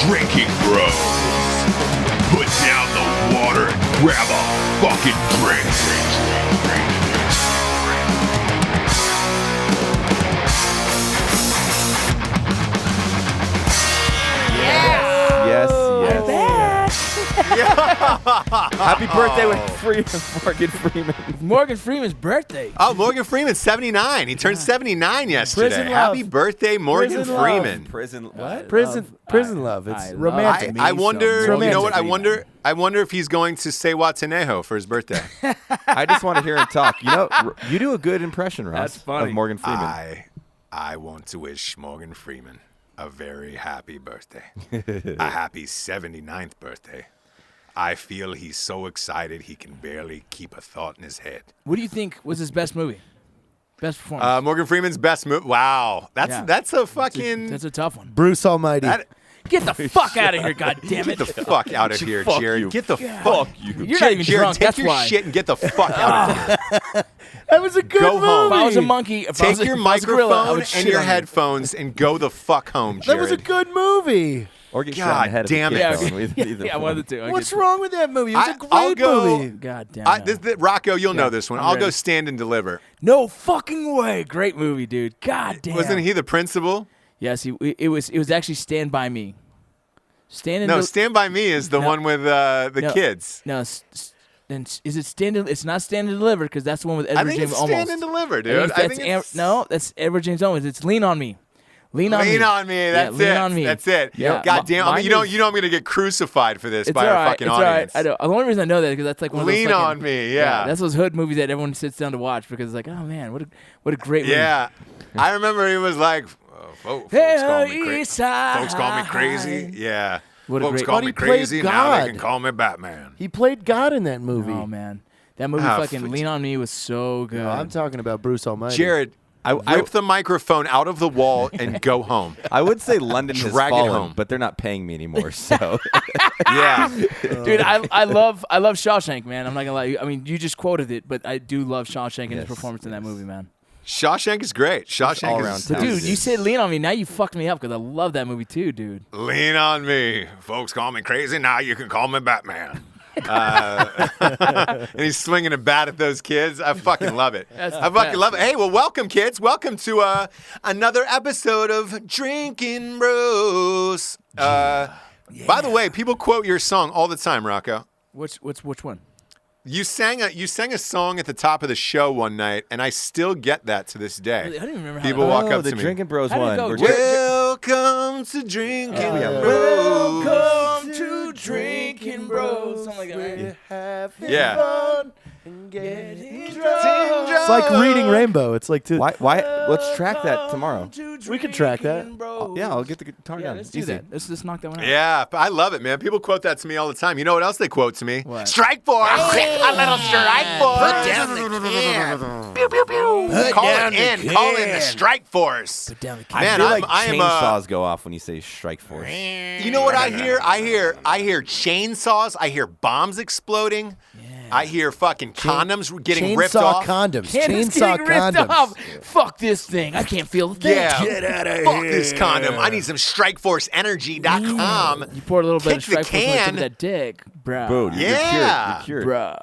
Drinking Bros. Put down the water and grab a fucking drink. Yes. Happy birthday with Morgan Freeman. Morgan Freeman's birthday. Oh, Morgan Freeman, 79. He turned 79 yesterday. Prison Happy love. birthday, Morgan Prison love. Freeman. Prison love. It's romantic. I wonder. so. You know what? Romantic. I wonder if he's going to say Watanejo for his birthday. I just want to hear him talk. You know, you do a good impression, Ross, That's funny. of Morgan Freeman. I want to wish Morgan Freeman a very happy birthday. A happy 79th birthday. I feel he's so excited he can barely keep a thought in his head. What do you think was his best movie? Best performance? Morgan Freeman's best movie. Wow, that's a fucking. That's a tough one. Bruce Almighty. Get the fuck out of here, goddammit. Get the fuck out of here, Jared. you. Get the fuck you. You're not even Jared, drunk. take That's your why. shit and get the fuck out of here. That was a good Go movie. home. If I was a monkey, if I Take was your if I was a gorilla, I microphone would and shit your on you. headphones and go the fuck home, That Jared. was a good movie. Or get shot in the head damn of a it. kid phone with either Yeah, phone. one of the two. What's wrong with that movie? It was a I'll great go- movie. God damn it. Rocco, you'll know this one. I'm I'll go ready. Stand and Deliver. No fucking way. Great movie, dude. God damn. Wasn't he the principal? Yes, it was actually Stand By Me. Stand Stand By Me is the one with the No. kids. No, is it Stand and... It's not Stand and Deliver because that's the one with I Edward think James it's Olmos. Stand and Deliver, I dude. think that's no, that's Edward James Olmos. It's Lean on Me. Lean on Me. Lean on me. That's Lean it. on me. That's it. Yeah. God damn. Mine You know is- I'm gonna get crucified for this It's by all our right. fucking It's all audience. right. I know. The only reason I know that is because that's like one of those Lean fucking- on Me. Yeah. That's those hood movies that everyone sits down to watch because it's like, oh man, what a great movie. Yeah. I remember he was like, folks call me crazy. Folks call me crazy. Yeah. What a Folks great- call But me he played crazy. Now they God. can call me Batman. He played God in that movie. Oh man, that movie Ah, fucking Lean on Me was so good. No, I'm talking about Bruce Almighty. Jared, rip the microphone out of the wall and go home. I would say London has Drag it fallen, home. but they're not paying me anymore. So Yeah. Dude, I love Shawshank, man. I'm not gonna lie. I mean, you just quoted it, but I do love Shawshank and his Yes, performance in that movie, man. Shawshank is great. Shawshank all is around But town. dude, you said Lean on Me. Now you fucked me up because I love that movie too, dude. Lean on me. Folks call me crazy. Now you can call me Batman. And he's swinging a bat at those kids. I fucking love it. That's I the fucking best. love it. Hey, well, welcome, kids. Welcome to another episode of Drinkin' Bros. By the way, people quote your song all the time, Rocco. Which one? You sang a song at the top of the show one night, and I still get that to this day. Really? I don't even remember how People that walk went. up the to me. Drinking Bros How did it one. go? We're Jared- Welcome to Drinkin' Bros. Welcome to Drinking Bros. Something like that, right? Yeah. Fun and getting drunk. Drunk. It's like reading Rainbow. It's like Why? Let's track that tomorrow. We could track that. Yeah, I'll get the guitar Yeah, down. let's do Easy. that. Let's just knock that one out. Yeah, but I love it, man. People quote that to me all the time. You know what else they quote to me? What? Strike force! A little strike force! Put down the can! Pew, pew, pew! Call in the strike force! Put down the I Man, feel I'm- like I am, chainsaws go off when you say strike force. You know what I hear? I hear chainsaws. I hear bombs exploding. I hear fucking condoms getting ripped chainsaw off. condoms. Candace Chainsaw getting ripped condoms. off. Fuck this thing. I can't feel a thing. Yeah. Get outta Fuck here. this condom. I need some strikeforceenergy.com. You poured a little bit of Kick the strike force on the tip can. of that dick, bro. Bro, Yeah. you're cured. Bro.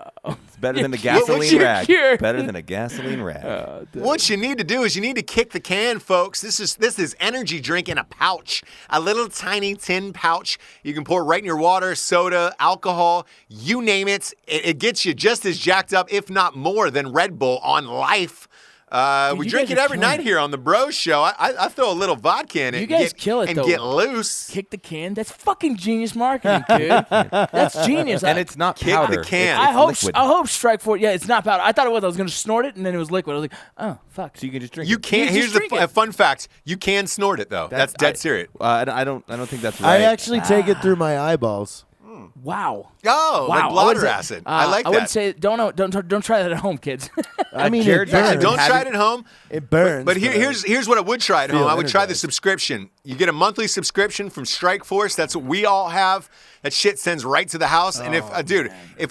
It's better than a What's gasoline your rag. cure? Better than a gasoline rag. What you need to do is you need to kick the can, folks. This is energy drink in a pouch, a little tiny tin pouch. You can pour right in your water, soda, alcohol, you name it. It gets you just as jacked up, if not more, than Red Bull on life. Dude, We you drink guys it are every killing night it. here on the Bros Show. I throw a little vodka in it. You and guys get, kill it, and though. get loose. Kick the can. That's fucking genius marketing, dude. That's genius. And it's not Kick the powder. can. It's I hope liquid. Strike Force. Yeah, it's not powder. I thought it was. I was gonna snort it and then it was liquid. I was like, oh fuck. So you can just drink You it. can't. You Here's just drink a it. fun fact: you can snort it though. That's dead serious. I don't think that's right. I actually take it through my eyeballs. Wow. Oh, Wow. like I bladder wouldn't say- acid. I like that. I wouldn't say don't try that at home, kids. I mean, Jared it doesn't burns. Don't try it at home. It burns. But here's what I would try at home. feel I would try the energized. subscription. You get a monthly subscription from Strikeforce. That's what we all have. That shit sends right to the house. And if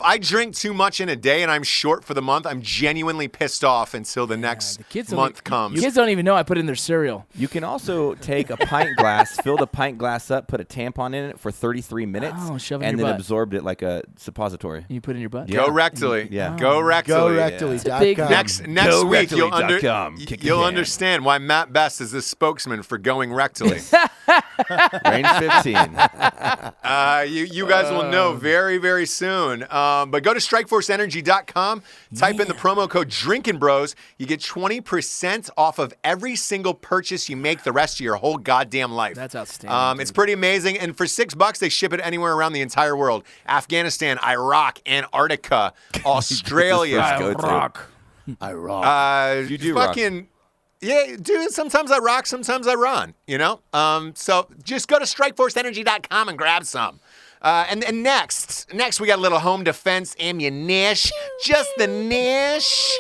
I drink too much in a day and I'm short for the month, I'm genuinely pissed off until the next month comes. Kids don't even know I put in their cereal. You can also take a pint glass, fill the pint glass up, put a tampon in it for 33 minutes, Oh, shove it in and your then butt. absorbed it like a suppository. You put it in your butt. Go rectally. Yeah. Go rectally. GoRectally.com. Next week GoRectally.com. Kick the you'll can. understand why Matt Best is the spokesman for going rectally. Range 15. You guys will know very, very soon. But go to StrikeForceEnergy.com, type in the promo code Drinkin' Bros. You get 20% off of every single purchase you make the rest of your whole goddamn life. That's outstanding. It's pretty amazing. And for $6, they ship it anywhere around the entire world. Afghanistan, Iraq, Antarctica, Australia. I rock. You do rock. fucking Yeah, dude, sometimes I rock, sometimes I run, you know? So just go to StrikeForceEnergy.com and grab some. And next we got a little home defense ammunition. Just the niche.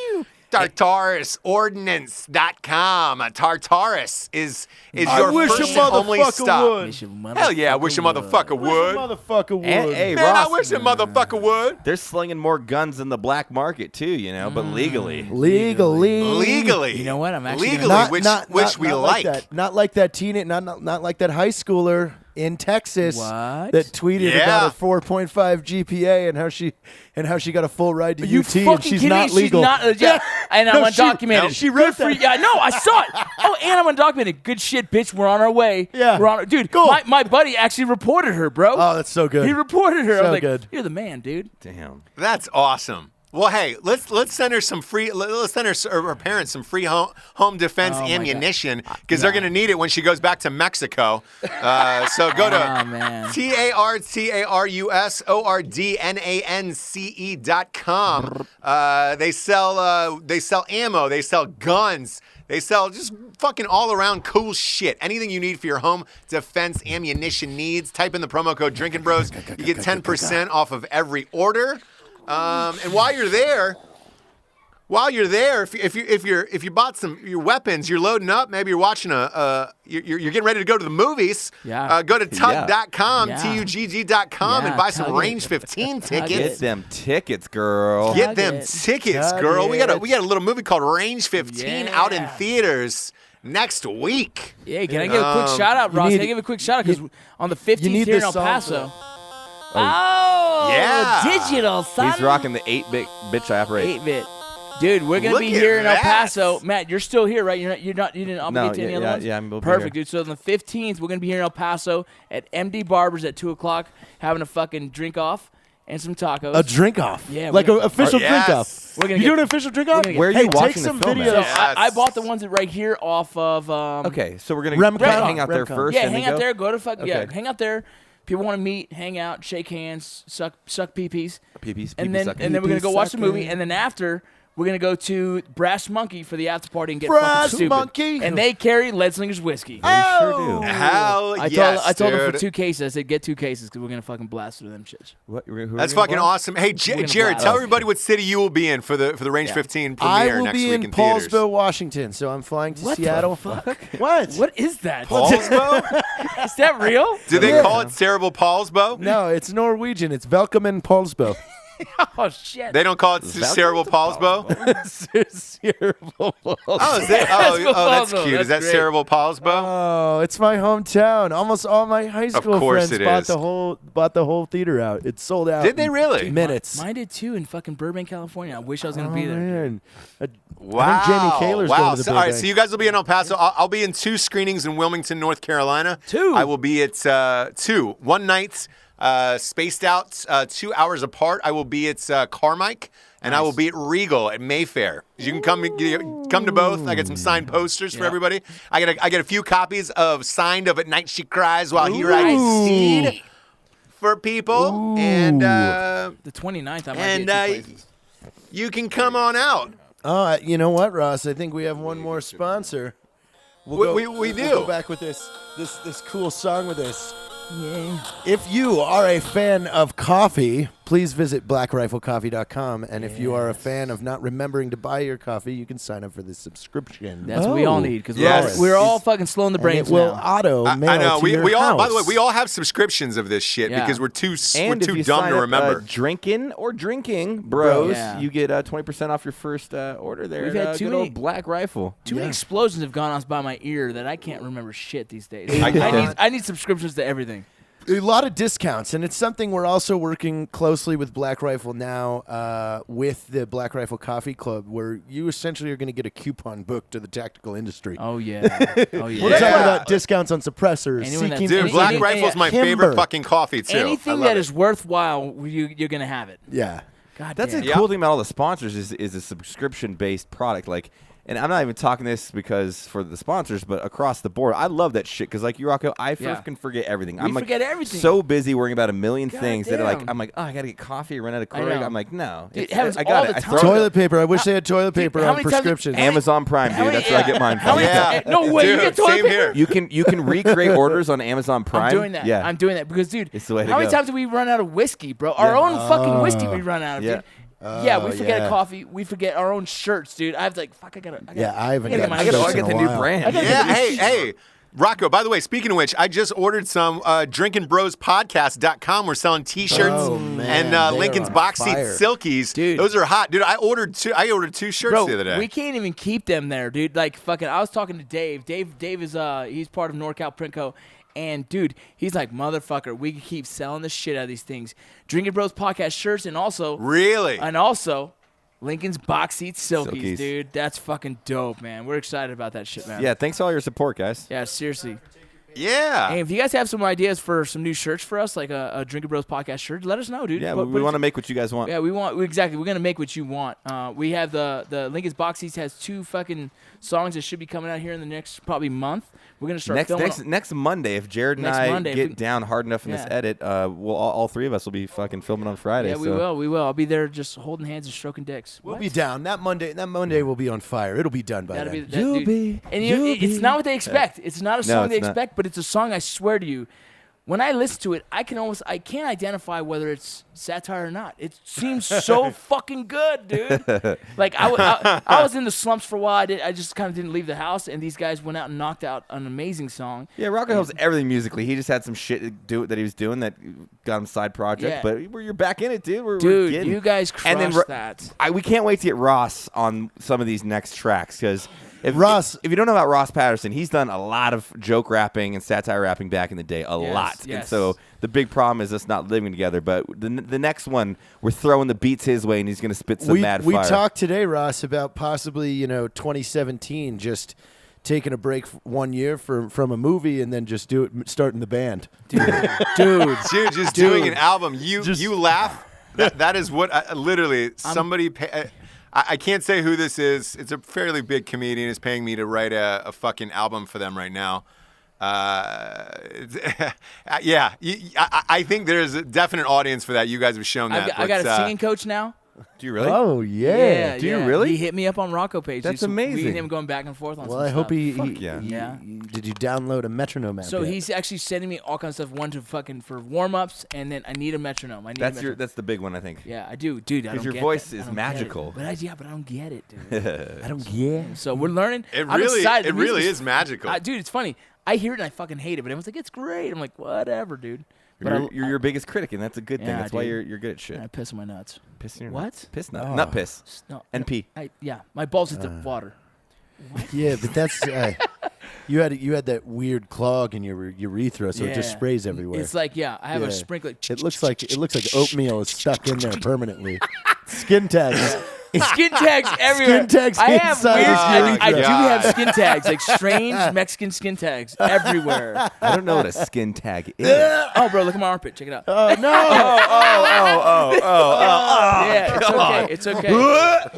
TartarusOrdnance.com. Tartarus is your first and only stop. Hell yeah, I wish a motherfucker would. And, hey, Man, Ross, I wish a motherfucker would. they're slinging more guns in the black market too, you know, but legally. Legally. You know what? I'm actually legally, gonna- which we like. Not like that not like that high schooler in Texas What? that tweeted Yeah. about a 4.5 GPA and how she got a full ride to Are you UT and fucking she's kidding not me? legal. She's not, yeah. And I'm No, undocumented. she wrote Good for that. you. Yeah, no, I saw it. Oh, and I'm undocumented. Good shit, bitch. We're on our way. Yeah. We're on. Dude, Cool. my buddy actually reported her, bro. Oh, that's so good. He reported her. I So was like, good. you're the man, dude. Damn. That's awesome. Well, hey, let's send her some free. Let's send her parents some free home defense Oh, my ammunition because they're gonna need it when she goes back to Mexico. So go to Oh, man. TartarusOrdnance.com. They sell ammo. They sell guns. They sell just fucking all around cool shit. Anything you need for your home defense ammunition needs. Type in the promo code Drinkin' Bros. You get 10% off of every order. And while you're there, if you bought your weapons, you're loading up. Maybe you're watching you're getting ready to go to the movies. Yeah. Go to tug.com, Yeah. TUGG.com, Yeah, and buy some tug it. Range 15 Tug tickets. Get them tickets, girl. Get Tug them it. tickets, Tug girl. We got it. a little movie called Range 15 out in Yeah. theaters next week. Yeah, can I give a quick shout out, Ross? need- Can I give a quick shout out? Because on the 15th need here in this El song Paso. for- Oh, Yeah. digital, son. He's rocking the 8-bit bitch I operate. 8-bit. Dude, we're gonna Look be at here in El that. Paso. Matt, you're still here, right? You didn't obligate to any other ones? Yeah, we'll be Perfect, here. dude. So on the 15th, we're gonna be here in El Paso at MD Barbers at 2:00, having a fucking drink off and some tacos. A drink off. Yeah, like we're an official Yes. drink off. We're gonna You get- doing an official drink off? gonna get- Where are you Hey, watching take the some film at? videos. So I bought the ones that right here off of. Okay, so we're gonna Remcon. hang out there Remcon. first. Yeah, and hang then out go? there. Go to fucking Okay. hang out there. People want to meet, hang out, shake hands, suck pee-pees, Pee-pees, and pee-pee then sucking. we're gonna go watch the movie, sucking. and then after we're gonna go to Brass Monkey for the after party and get Brass fucking stupid. Monkey. And they carry Ledslinger's whiskey. They sure do. Hell I told them for 2 cases. I said get 2 cases because we're gonna fucking blast through them shits. What, who are That's we gonna fucking watch? awesome. Hey, gonna Jared, blast. tell everybody what city you will be in for the Range 15 I premiere will next be week in in theaters. Paulsville, Washington, so I'm flying to What the Seattle. fuck? What? What is that? Paulsbo? Is that real? Do they Yeah. call it Cerebral Paulsbo? No, it's Norwegian. It's Velkommen Paulsbo. Oh shit. They don't call it Cerebral Paulsbo? Oh, is that, oh, that's Paulsbo. cute. Is that That's great. Cerebral Paulsbo? Oh, it's my hometown. Almost all my high school course friends it bought is. the whole theater out. It sold out. Did they in really? Minutes. Mine did too in fucking Burbank, California. I wish I was gonna Oh, be there. man. Wow. I think Jamie Kaler's wow. going to the So, all right, Burbank. so you guys will be in El Paso. I'll be in 2 screenings in Wilmington, North Carolina. 2? I will be at 2. One night, spaced out 2 hours apart. I will be at Carmike, and I will be at Regal at Mayfair. You can come to both. I got some signed posters for everybody. I get a few copies of Signed of At Night She Cries While He Rides Seed for people. And The 29th, I might And, be at 2 places. you can come on out. Oh, you know what, Ross? I think we have one more sponsor. We do. We'll go back with this cool song with this. Yeah. If you are a fan of coffee, please visit blackriflecoffee.com. And if you are a fan of not remembering to buy your coffee, you can sign up for this subscription. That's what we all need because Yes. we're all fucking slow in the And brains it will now. auto mail I know. to We your all, by the way, house. we all have subscriptions of this shit Yeah. because we're too And if you dumb sign to up, remember. Drinkin or Drinking Bros, Yeah. you get 20% off your first order there. We've at, had too good many- old Black Rifle. Too many explosions have gone off by my ear that I can't remember shit these days. I I need subscriptions to everything. A lot of discounts, and it's something we're also working closely with Black Rifle now with the Black Rifle Coffee Club, where you essentially are going to get a coupon book to the tactical industry. Oh yeah. Oh yeah. We're talking about discounts on suppressors. Anyone that's- Seeking Dude, Any- Black any- Rifle's my Timber. favorite fucking coffee, too. Anything I love that it. is worthwhile, you're gonna have it. Yeah. God That's damn. a cool thing about all the sponsors is a subscription-based product. Like, and I'm not even talking this because for the sponsors, but across the board, I love that shit. Because like you, Rocco, I Yeah. fucking forget everything. We I'm like forget everything. so busy worrying about a million God things that are like damn. I'm like, oh, I gotta get coffee, run out of I Keurig. know. I'm like, no, It it's- happens I got all it. the I time. throw it Toilet paper. I wish they had toilet paper how on many times- prescriptions. Amazon Prime, How dude. many- That's where I get mine How from. many Yeah. No way. Dude, you get toilet same paper? here. You can recreate orders on Amazon Prime. I'm doing that. Yeah, I'm doing that because, dude, It's the way to how many go. times do we run out of whiskey, bro? Our own fucking whiskey we run out of, Yeah. dude. Yeah, we forget yeah. a coffee. We forget our own shirts, dude. I have to, like, fuck, I gotta. Yeah, I haven't I gotta gotten get I gotta my shirts get in the a new while. brand. Yeah, hey. Rocco, by the way, speaking of which, I just ordered some drinkinbrospodcast.com. We're selling T-shirts Oh, man, and they are Lincoln's on box seat fire. silkies. Dude. Those are hot. Dude, I ordered two shirts Bro, the other day. we can't even keep them there, dude. Like, fucking, I was talking to Dave. Dave is, he's part of NorCal Print Co. And, dude, he's like, motherfucker, we can keep selling the shit out of these things. Drinking Bros Podcast shirts and also Really? Lincoln's box seat silkies, Silkies. dude. That's fucking dope, man. We're excited about that shit, man. Yeah, thanks for all your support, guys. Yeah, seriously. Yeah. Hey, if you guys have some ideas for some new shirts for us, like a Drinking Bros Podcast shirt, let us know, dude. Yeah, Put- we put it- want to make what you guys want. Yeah, exactly. We're gonna make what you want. We have the Lincoln's box seats has 2 fucking songs that should be coming out here in the next probably month. We're gonna start filming. Next Monday, if Jared and Next I Monday, if get we- down hard enough in this Yeah. edit, we'll all three of us will be fucking filming on Friday. Yeah, so. we will. We will. I'll be there just holding hands and stroking dicks. We'll What? be down. That Monday will be on fire. It'll be done by That'll be then. that, You'll dude. be- And you'll it's be- not what they expect. It's not a No, song they it's not. expect, but it's a song. I swear to you, when I listen to it, I can't identify whether it's satire or not. It seems so fucking good, dude. Like I was in the slumps for a while. I just kind of didn't leave the house, and these guys went out and knocked out an amazing song. Yeah, Rocco helps everything musically. He just had some shit that he was doing that got him side project. Yeah. But you're back in it, dude. We're Dude, getting. you guys crushed And then that. we can't wait to get Ross on some of these next tracks because if you don't know about Ross Patterson, he's done a lot of joke rapping and satire rapping back in the day, a lot. And yes. so the big problem is us not living together. But the next one, we're throwing the beats his way, and he's going to spit some mad we fire. talked today, Ross, about possibly 2017 just taking a break 1 year from a movie and then just starting the band. Dude, Dude, just doing an album. You laugh. That is what literally somebody. I can't say who this is. It's a fairly big comedian is paying me to write a fucking album for them right now. Yeah, I think there's a definite audience for that. You guys have shown that. I got a singing coach now. Do you really? Oh yeah. Do you really? He hit me up on Rocco page. That's Me amazing. and him going back and forth on Well, some I hope stuff. yeah. Did you download a metronome app? So yet? he's actually sending me all kinds of stuff. One to fucking for warm ups, and then I need a metronome. That's the big one, I think. Yeah, I do, dude. I don't your get voice that. I is don't get it. magical. But I don't get it, dude. I don't get. So we're learning. It I'm really, excited. it The music really is magical. Dude, it's funny. I hear it and I fucking hate it, but everyone's like, "It's great." I'm like, "Whatever, dude." But You're your biggest critic, and that's a good thing. Yeah, That's why dude. you're good at shit. I piss on my nuts. Piss in your What? nuts. Piss nut. Oh. Nut piss. No, And pee. Yeah, my balls hit the water. Yeah, but that's you had that weird clog in your urethra, so it just Yeah. sprays everywhere. It's like, I have Yeah. a sprinkler. It looks like oatmeal is stuck in there permanently. Skin tags. Skin tags everywhere. Skin tags I have inside weird. his I do urethra. have skin tags, like strange Mexican skin tags everywhere. I don't know what a skin tag is. Oh, bro, look at my armpit. Check it out. Oh no! Yeah, it's okay. It's okay.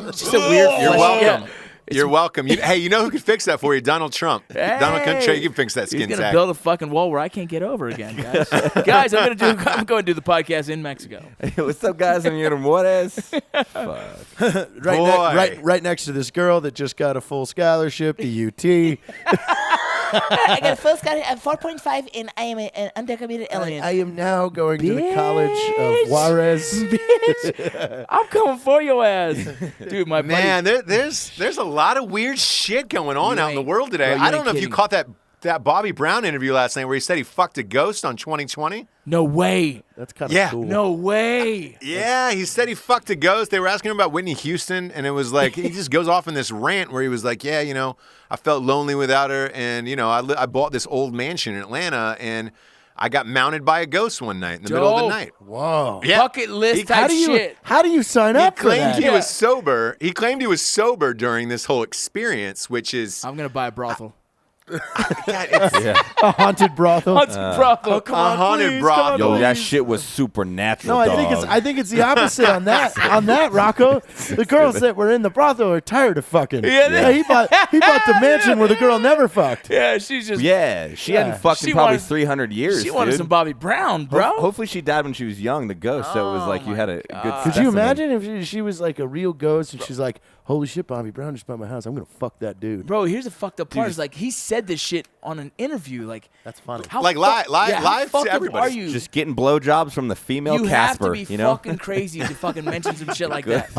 It's just a weird. You're flesh- welcome. yeah. You're welcome. Hey, you know who could fix that for you? Donald Trump. Donald Trump, Hey. you can fix that He's skin gonna tag. build a fucking wall where I can't get over again, guys. Guys, I'm going to do the podcast in Mexico. Hey, what's up, guys? I'm here to Juarez. Right next to this girl that just got a full scholarship to UT. I got a full scholarship. I'm 4.5, and I am an undocumented alien. I am now going to the College of Juarez. Bitch, I'm coming for your ass, dude. My Man, buddy. there's a lot of weird shit going on You out in the ain't- world today. bro, you I don't ain't know if you kidding. caught that Bobby Brown interview last night where he said he fucked a ghost on 2020. No way. That's kind of Yeah. cool. No way. Yeah, he said he fucked a ghost. They were asking him about Whitney Houston, and it was like he just goes off in this rant where he was like, "Yeah, I felt lonely without her, and I bought this old mansion in Atlanta, and I got mounted by a ghost one night in the middle of the Dope. night." Whoa. Yeah. Bucket list type shit. How do you sign He up for claimed that? he was sober. He claimed he was sober during this whole experience, which is I'm gonna buy a brothel. God, it's A haunted brothel. Brothel. Come a on, haunted please, brothel. come on, Yo, please. that shit was supernatural. No, I dog. think it's the opposite on that. On that, Rocco, the girls that were in the brothel are tired of fucking. Yeah. he bought the mansion where the girl never fucked. Yeah, she's just. Yeah, she hadn't fucked She in probably wanted- 300 years. She wanted dude. some Bobby Brown, bro. Hopefully she died when she was young, the ghost. So it was like you had a good. Could you specimen. imagine if she was like a real ghost and she's like, "Holy shit, Bobby Brown just bought my house. I'm gonna fuck that dude." Bro, here's the fucked up part. Is like he said this shit on an interview. Like That's funny. how Like fuck- live yeah, how to fucked up everybody. Are you? Just getting blowjobs from the female you have Casper, to be you know? fucking crazy to fucking mention some shit like that.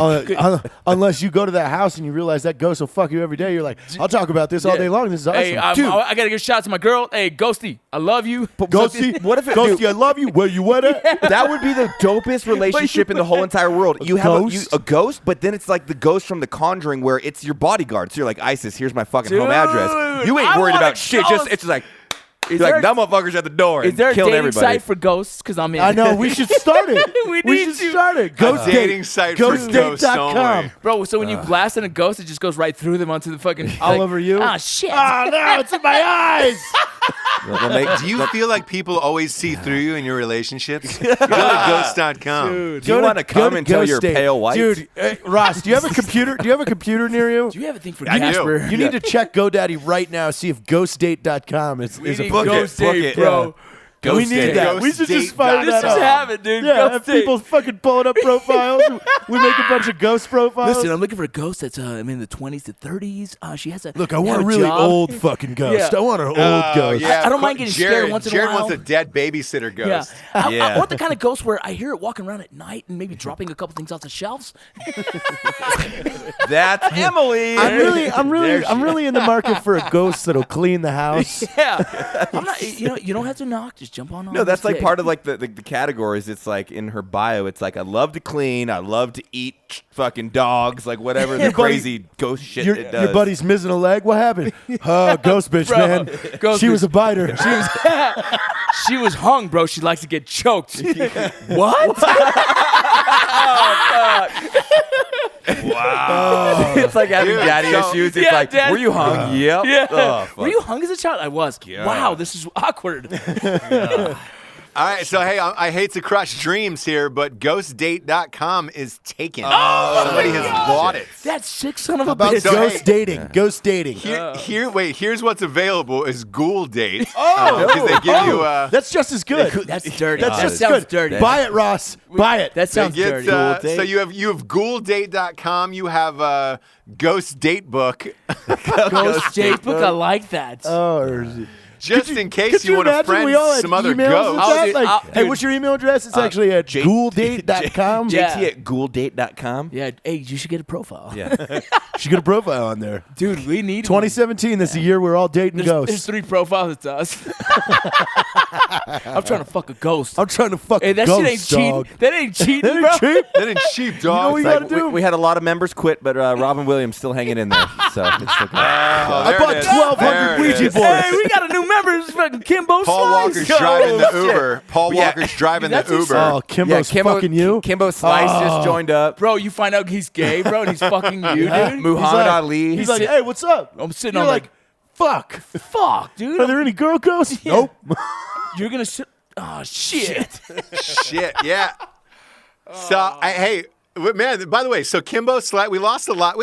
Unless you go to that house and you realize that ghost will fuck you every day. You're like, I'll talk about this all day long. This is awesome. Hey, Dude, I gotta give a shout out to my girl. Hey, Ghosty, I love you. Ghosty, what if it- Ghosty, dude- I love you. Where you at? That would be the dopest relationship in the whole entire world. You have ghost? a ghost, but then it's like the ghost from The Conjuring, where it's your bodyguard. So you're like, ISIS, here's my fucking home address. You ain't I worried want about a shit. ghost. It's just like, Is you're there- like, that motherfucker's at the door. Is and there a killing dating everybody. site for ghosts? Because I'm in. I know. We should start it. We need should to. start it. Ghost dating site for ghosts only. Bro, so when you blast in a ghost, it just goes right through them onto the fucking All over you? Ah, shit. Oh no, it's in my eyes. We'll make- Do you feel like people always see through you in your relationships? Go to ghost.com. do you want to come until you're pale white? Dude, Ross, do you have a computer? Do you have a computer near you? Do you have a thing for I do. Casper? You need to check GoDaddy right now. See if ghostdate.com is We a need book. ghost book date, it. bro. Ghost We need date. that. We should just fire Ghostdate.com. that Just up. have it, dude. Yeah, Ghost have date. people fucking pulling up profiles. We make a bunch of ghost profiles. Listen, I'm looking for a ghost that's I'm in the 20s to 30s. She has a Look, I want have a really job. old fucking ghost. Yeah. I want an old ghost. Yeah, I don't mind getting scared Jared, once in a Jared while. wants a dead babysitter Yeah. ghost. I Yeah. want the kind of ghost where I hear it walking around at night and maybe dropping a couple things off the shelves. That's Emily. I'm really in the market for a ghost that'll clean the house. Yeah. I'm not, you don't have to knock. Just jump on. No, that's like part of like the categories. It's like in her bio. It's like I love to clean. I love to eat fucking dogs. Like whatever the Your buddy- crazy ghost shit Your, it does. your buddy's missing a leg. What happened? Ghost bitch, Bro, man. ghost She was bitch. a biter. She was hung, bro. She likes to get choked. What? Wow. It's like having Dude, daddy so- issues. It's Yeah, like, dad- were you hung? Yep. Yeah. Oh, fuck. Were you hung as a child? I was. Yeah. Wow, this is awkward. All right, so hey, I hate to crush dreams here, but ghostdate.com is taken. Oh, Somebody has bought it. That sick son of a About bitch. So, ghost hey. dating. Ghost dating. Here's what's available is Ghoul Date. Because they give you That's just as good. That's dirty. That's that just sounds good. dirty. Buy it, Ross. Buy it. That they sounds get, dirty. so you have ghouldate.com, you have Ghost Date Book. Ghost date book. I like that. Just in case Could you want to imagine we all friend had some other emails with ghost. that? dude, Like, hey, dude. what's your email address? It's actually at ghouldate.com. Yeah. JT at ghouldate.com. Yeah. Hey, you should get a profile. Yeah. She got a profile on there. Dude, we need 2017, that's the year we're all dating There's ghosts. 3 profiles. It's us. I'm trying to fuck a ghost. I'm trying to fuck Hey, that ghosts, shit ain't dog. cheating. That ain't cheating, That bro. ain't cheap. That ain't cheap, dog. what you It's gotta like, do? We had a lot of members quit, but Robin Williams still hanging in there. So it's looking I there bought it is. 1,200 There it Ouija is. boards. Hey, we got a new member. It's fucking Kimbo Paul Slice. Walker's driving the Uber. Paul Yeah. Walker's driving the That's his- Uber. Oh, Kimbo's fucking you? Kimbo Slice just joined up. Bro, you find out he's gay, bro, and he's fucking you, dude. Muhammad Ali. He's like, hey, what's up? I'm sitting You're on like, fuck. fuck, dude. Are there any girl ghosts? Yeah. Nope. You're gonna sit. Oh shit. Shit, yeah. So, hey, man, by the way, so Kimbo Slice, we lost a lot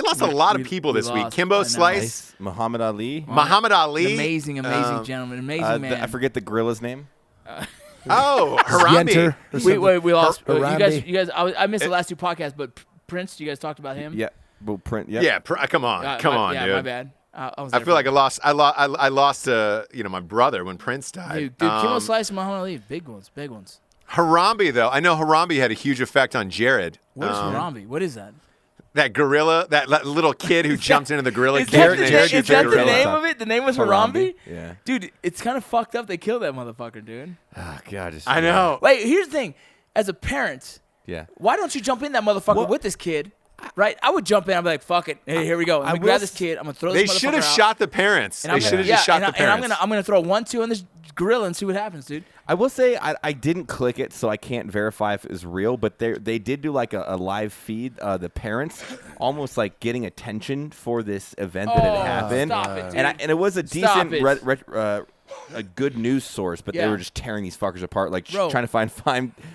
of people we this week. lost, Kimbo I know. Slice, Muhammad Ali. Muhammad Ali. Amazing gentleman, amazing man. I forget the gorilla's name. Oh, Harambe. Yenter or something. we lost. You Harambe. guys. I missed the last 2 podcasts, but Prince, you guys talked about him. Yeah. Well, print. Yeah. Yeah, come on, Yeah, dude. my bad. I feel like I lost my brother when Prince died. Dude, Kimmel Slice and Muhammad Ali, big ones. Harambe, though. I know Harambe had a huge effect on Jared. What is Harambe? What is that? That gorilla, that little kid who jumped into the gorilla Is cage. that the name of it? The name was Harambe? Yeah. Dude, it's kind of fucked up they killed that motherfucker, dude. Oh, God. I know. Wait, here's the thing. As a parent, Yeah. why don't you jump in that motherfucker with this kid? Right? I would jump in. I'd be like, fuck it. Hey, here we go. I'm going to grab this kid. I'm going to throw They this motherfucker should have out. shot the parents. They should have just shot the parents. And I'm gonna throw 1-2 on this gorilla and see what happens, dude. I will say I didn't click it, so I can't verify if it was real, but they did do like a live feed, the parents almost like getting attention for this event that had happened. Stop it, dude. And it was a Stop decent, a good news source, but they were just tearing these fuckers apart, like Bro. trying to find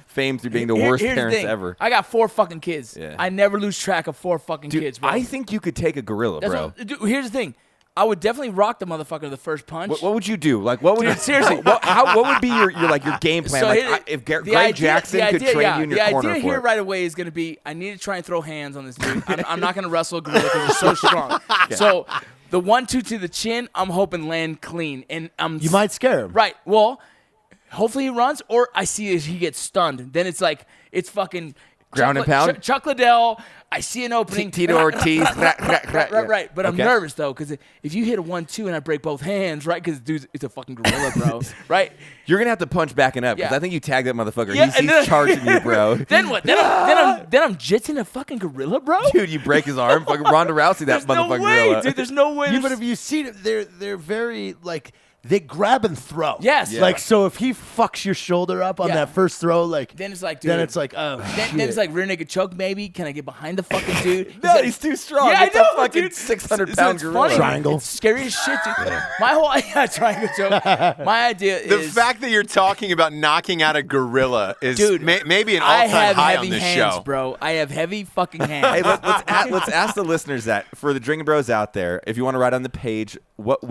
fame through being the worst Here's parents thing. ever. I got 4 fucking kids. Yeah. I never lose track of 4 fucking Dude, kids, bro. I think you could take a gorilla, That's bro. dude, here's the thing. I would definitely rock the motherfucker the first punch. What would you do? Like, what would Dude, seriously. what would be your game plan? So Like, here- if the Greg idea- Jackson the could idea- train yeah, you in your corner The idea for here it. right away is going to be, I need to try and throw hands on this dude. I'm not going to wrestle a gorilla because he's so strong. So the 1-2 to the chin, I'm hoping land clean. And You might scare him. Right. Well, hopefully he runs, or I see he gets stunned. Then it's like, it's fucking Ground and pound? Chuck Liddell. I see an opening. Tito Ortiz. Right. But I'm Okay. nervous though, because if you hit a 1-2 and I break both hands, right? Because dude, it's a fucking gorilla, bro. Right? You're gonna have to punch backing up because Yeah. I think you tagged that motherfucker. Yeah, he's and then- charging you, bro. Then what? Then I'm jitsing a fucking gorilla, bro. Dude, you break his arm. Fucking Ronda Rousey, that There's no motherfucking way, gorilla. dude. There's no way. Yeah, but if you see it, they're very like they grab and throw. Yes. Yeah. Like so, if he fucks your shoulder up on Yeah. that first throw, like Then it's like, dude. then it's like oh Then it's like rear naked choke, maybe. Can I get behind the fucking dude? No, he's too strong. Yeah, It's I know, a fucking dude. 600-pound it's gorilla. funny. Triangle. It's scary as shit, dude. My whole triangle joke. My idea The is fact that you're talking about knocking out a gorilla is Dude, maybe an I all-time have high heavy on this hands, show. bro. I have heavy fucking hands. Hey, let's ask the listeners that for the Drinkin' Bros out there, if you want to write on the page, what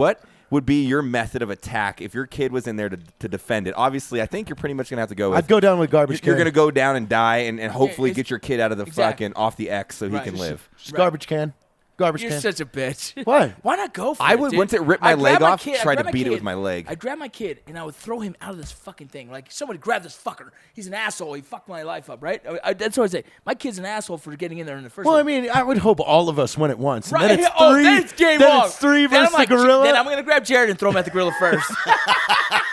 would be your method of attack if your kid was in there to defend it? Obviously, I think you're pretty much gonna have to go with. I'd go down with garbage. You're can. gonna go down and die, and hopefully it's- get your kid out of the exactly. fucking off the X so Right. he can live. Just garbage can. Garbage You're can. such a bitch. Why? Why not go for it? I would, dude? once it ripped my I'd leg grab off, kid- I'd try grab to beat it kid. with my leg. I'd grab my kid and I would throw him out of this fucking thing. Like, somebody grab this fucker. He's an asshole. He fucked my life up, right? That's what I say. My kid's an asshole for getting in there in the first Well, place. I mean, I would hope all of us win at once. And Right. then it's Oh, three. then it's game then on. it's three Then versus I'm like, the gorilla. Then I'm going to grab Jared and throw him at the gorilla first.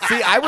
See, I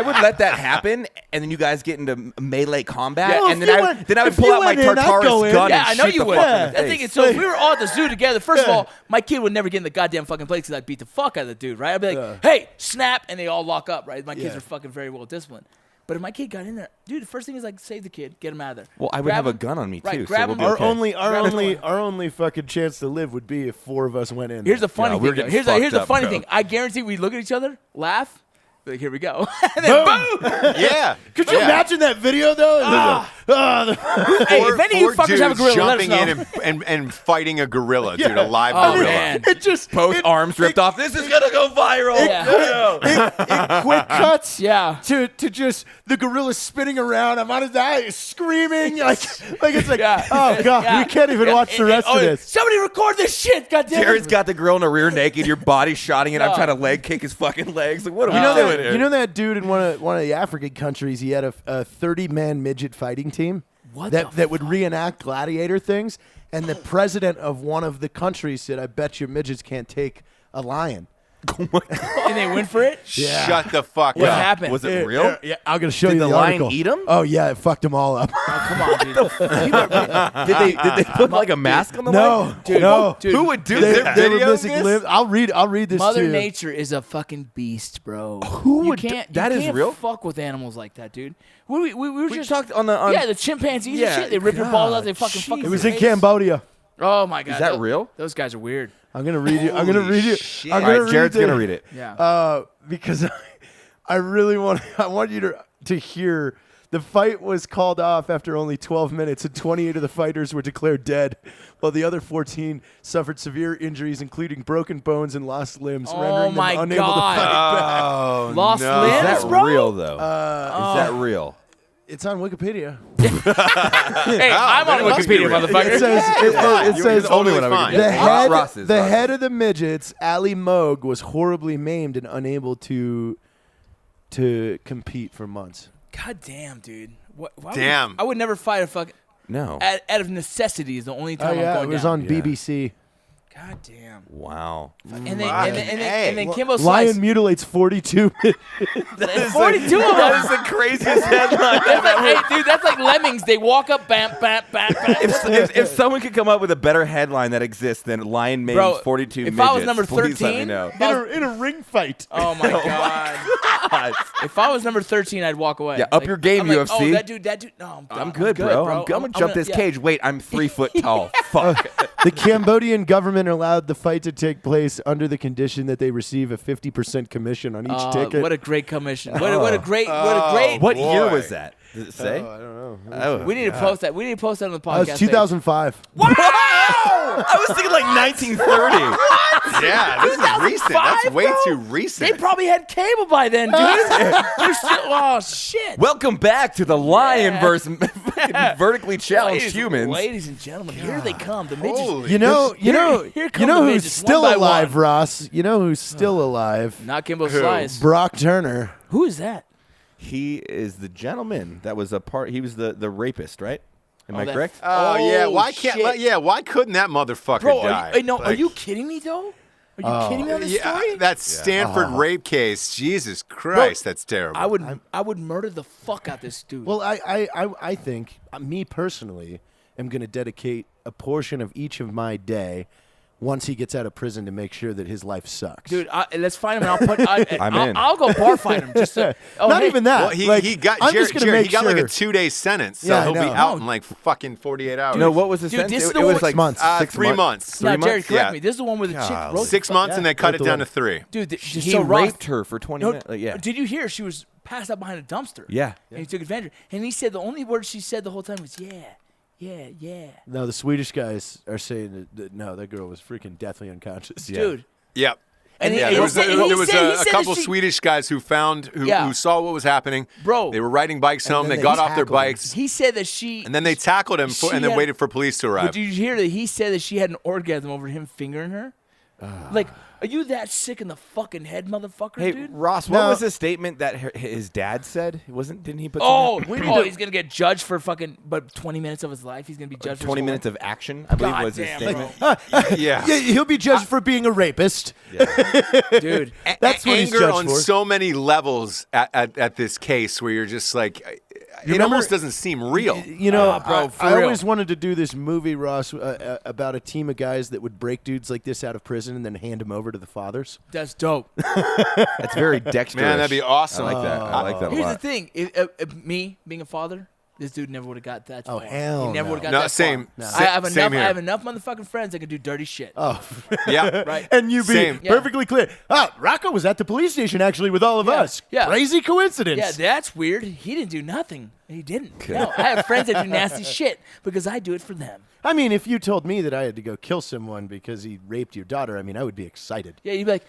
would let that happen, and then you guys get into melee combat, Yeah, and if then you I went- would if pull you out my went in, I'd go Tartarus in. gun Yeah, I and know shoot you the would. fuck in the Yeah. I face. think it's so. If we were all at the zoo together, first of Yeah. all, my kid would never get in the goddamn fucking place because I'd beat the fuck out of the dude, right? I'd be like, hey, snap, and they all lock up, right? My kids Yeah. are fucking very well disciplined. But if my kid got in there, dude, the first thing is like save the kid, get him out of there. Well, I would Grab have a him. gun on me Right, too. grab so him. we'll be okay. Our only fucking chance to live would be if 4 of us went in. Here's the funny Yeah, we're thing. though. getting Here's fucked the up, funny bro. thing. I guarantee we look at each other, laugh, like here we go, and then boom. Yeah. Could you imagine that video though? Hey, if any of you Four fuckers have a dudes gorilla, let us jumping know. in and fighting a gorilla, dude, a live Oh, gorilla. man. It just Both arms ripped off. This is gonna go viral. Yeah. it quick cuts. Yeah. To just the gorilla spinning around. I'm on his eye, screaming like it's like Yeah. oh god, Yeah. we can't even Yeah. watch the rest Oh, of this. Somebody record this shit, goddamn. Jared's got the girl in the rear naked. Your body's shotting it. I'm No. trying to leg kick his fucking legs. Like, what are we You know doing that? here? You know that dude in one of the African countries. He had a 30-man midget fighting team. What that the that would reenact gladiator things. And the president of one of the countries said, "I bet your midgets can't take a lion." And they went for it. Yeah. Shut the fuck What up. happened? Was it real? Yeah, I'm gonna show Did you the the lion article. eat 'em? Oh yeah, it fucked them all up. Oh, come on, dude. Did they put like a mask on the No, leg? Dude, no. dude. Who would do They, that? they were Video missing this? limbs. I'll read this Mother to you. Nature is a fucking beast, bro. Who you would can't, that you is can't real? fuck with animals like that, dude. We were We just talked on the. yeah, the chimpanzees Yeah, and shit. They rip your balls God, out. They fucking fuck. It your was in face. Cambodia. Oh my god, Is that tho- real? Those guys are weird. I'm gonna read you. I'm gonna Holy read you. shit. I'm All gonna right, Jared's read gonna the- read it. Yeah. Because I really want. I want you to hear. The fight was called off after only 12 minutes, and 28 of the fighters were declared dead, while the other 14 suffered severe injuries, including broken bones and lost limbs, Oh rendering my them unable God. to fight back. Oh, Lost no. limbs? Is that bro? real though? Is that real? It's on Wikipedia. Hey, I'm on it must be Wikipedia, real. motherfucker. It says, You're the only one on the head, Ross is. head of the midgets, Ali Moog, was horribly maimed and unable to compete for months. God damn, dude. Why Damn. I would never fight a fucking. No. Out of necessity is the only Oh time I'm yeah, going it was down. on BBC. God damn. Wow. And then Kimbo Slice. Lion mutilates 42. 42 of them. That is the craziest headline. That's like, hey, dude, that's like lemmings. They walk up, bam, bam, bam, bam. If someone could come up with a better headline that exists than Lion Maims Bro, 42 if midgets, I was number please let me 13, know. in a ring fight. Oh my god. If I was number 13, I'd walk away. Yeah, up your game, I'm like, UFC. Oh, that dude. No, I'm good, bro. I'm gonna jump this cage. Wait, I'm 3 foot tall. Fuck. The Cambodian government allowed the fight to take place under the condition that they receive a 50% commission on each ticket. What a great commission. What a great. What year boy. was that? Does it say? I don't know. Oh. We need to post that. We need to post that on the That was podcast. 2005. I was thinking like 1930. Yeah, this is recent. That's way too recent. They probably had cable by then, dude. They're still, oh shit. Welcome back to the Lion versus vertically challenged humans. Ladies and gentlemen, here they come. The midgets. Holy You know here come the who's midgets, still one by alive, one. Ross? You know who's still alive? Not Kimbo Slice. Brock Turner. Who is that? He is the gentleman that was a part. He was the rapist, right? Am I that- correct? Oh, yeah. Why shit. why couldn't that motherfucker Bro, die? are Like, you kidding me though? Are you kidding me on this yeah, story? that Stanford rape case. Jesus Christ, that's terrible. I would murder the fuck out this dude. Well, I think, me personally, am going to dedicate a portion of each of my day once he gets out of prison to make sure that his life sucks. Dude, let's find him and I'll put. I'm in. I'll go bar fight him. Just to, Not even that. Well, he Like, got I'm Jared, just gonna Jared, make he got like sure- a 2-day sentence, so Yeah, I he'll be know. out in like fucking 48 hours. No, what was the Dude, sentence? this is It the was one- like 6 months. 3 months. now, 3 Jerry, months? correct Yeah. me. This is the one where the chick Golly. wrote 6 months, and they cut Wrote it the down one. to 3. Dude, He so Ross- raped her for 20 minutes. Yeah. Did you hear she was passed out behind a dumpster? Yeah. And he took advantage. And he said the only word she said the whole time was yeah. No, the Swedish guys are saying that no, that girl was freaking deathly unconscious. Dude. Yep. And Yeah, he there was said- a, he there was said- a, he a said couple that she- Swedish guys who saw what was happening. Bro. They were riding bikes home. then They they got off their tackled him. bikes, He said that she. and then they tackled him, She and then had- waited for police to But arrive. did you hear that he said that she had an orgasm over him fingering her? Like, are you that sick in the fucking head, motherfucker, Hey, dude? Ross, what No. was the statement that his dad said? Didn't he put Oh, something- he's gonna get judged for fucking, but 20 minutes of his life, he's gonna be judged for 20 his minutes whole of action, I believe God was his damn, statement. bro. yeah. Yeah, he'll be judged for being a rapist. life. Dude. That's what he's Anger judged on for. so many levels at this case, where you're just like, it remember- almost doesn't seem real. You know, bro, for I real. always wanted to do this movie, Ross, about a team of guys that would break dudes like this out of prison and then hand them over to the fathers. That's dope. That's very dexterous. Man, that'd be awesome. I like that. I like that a Here's the lot. thing. Me being a father, this dude never would have got that Oh, far. hell He never no. would have got No, that same. far. No. I have Same enough. I here. have enough motherfucking friends that can do dirty shit. Oh, Yeah. Right? and you be Same. Yeah. perfectly clear. Rocco was at the police station actually with all of Yeah. us. Yeah. Crazy coincidence. Yeah, that's weird. He didn't do nothing. He didn't. No, I have friends that do nasty shit because I do it for them. I mean, if you told me that I had to go kill someone because he raped your daughter, I mean, I would be excited. Yeah, you'd be like,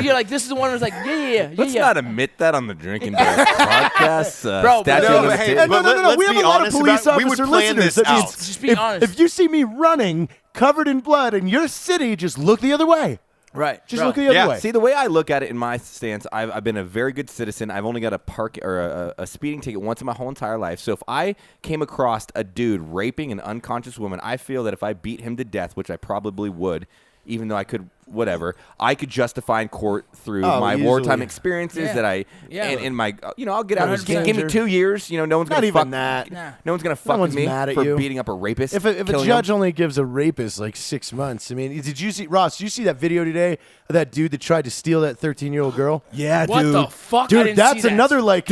you're like, this is the one who's like, yeah. Let's not admit that on the Drinking Bros podcast. Bro, statute no, of but limitations. hey, No, let's we have be a lot of honest police about- we would officer plan listeners. this That means out. Just be if, honest. if you see me running covered in blood in your city, just look the other way. Right. Just bro. look the other Yeah. way. See, the way I look at it in my stance, I've been a very good citizen. I've only got a park or a speeding ticket once in my whole entire life. So if I came across a dude raping an unconscious woman, I feel that if I beat him to death, which I probably would, even though I could, whatever, I could justify in court through my easily. wartime experiences Yeah. that I, Yeah. and my, I'll get out. 100%. Give me 2 years. No one's Not gonna even fuck. that. Nah. No one's gonna fuck one's with me mad at for you. beating up a rapist. If a killing judge him. only gives a rapist like 6 months, I mean, did you see, Ross, did you see that video today of that dude that tried to steal that 13-year-old girl? Yeah, What dude. the fuck? I Dude, didn't that's see that. another like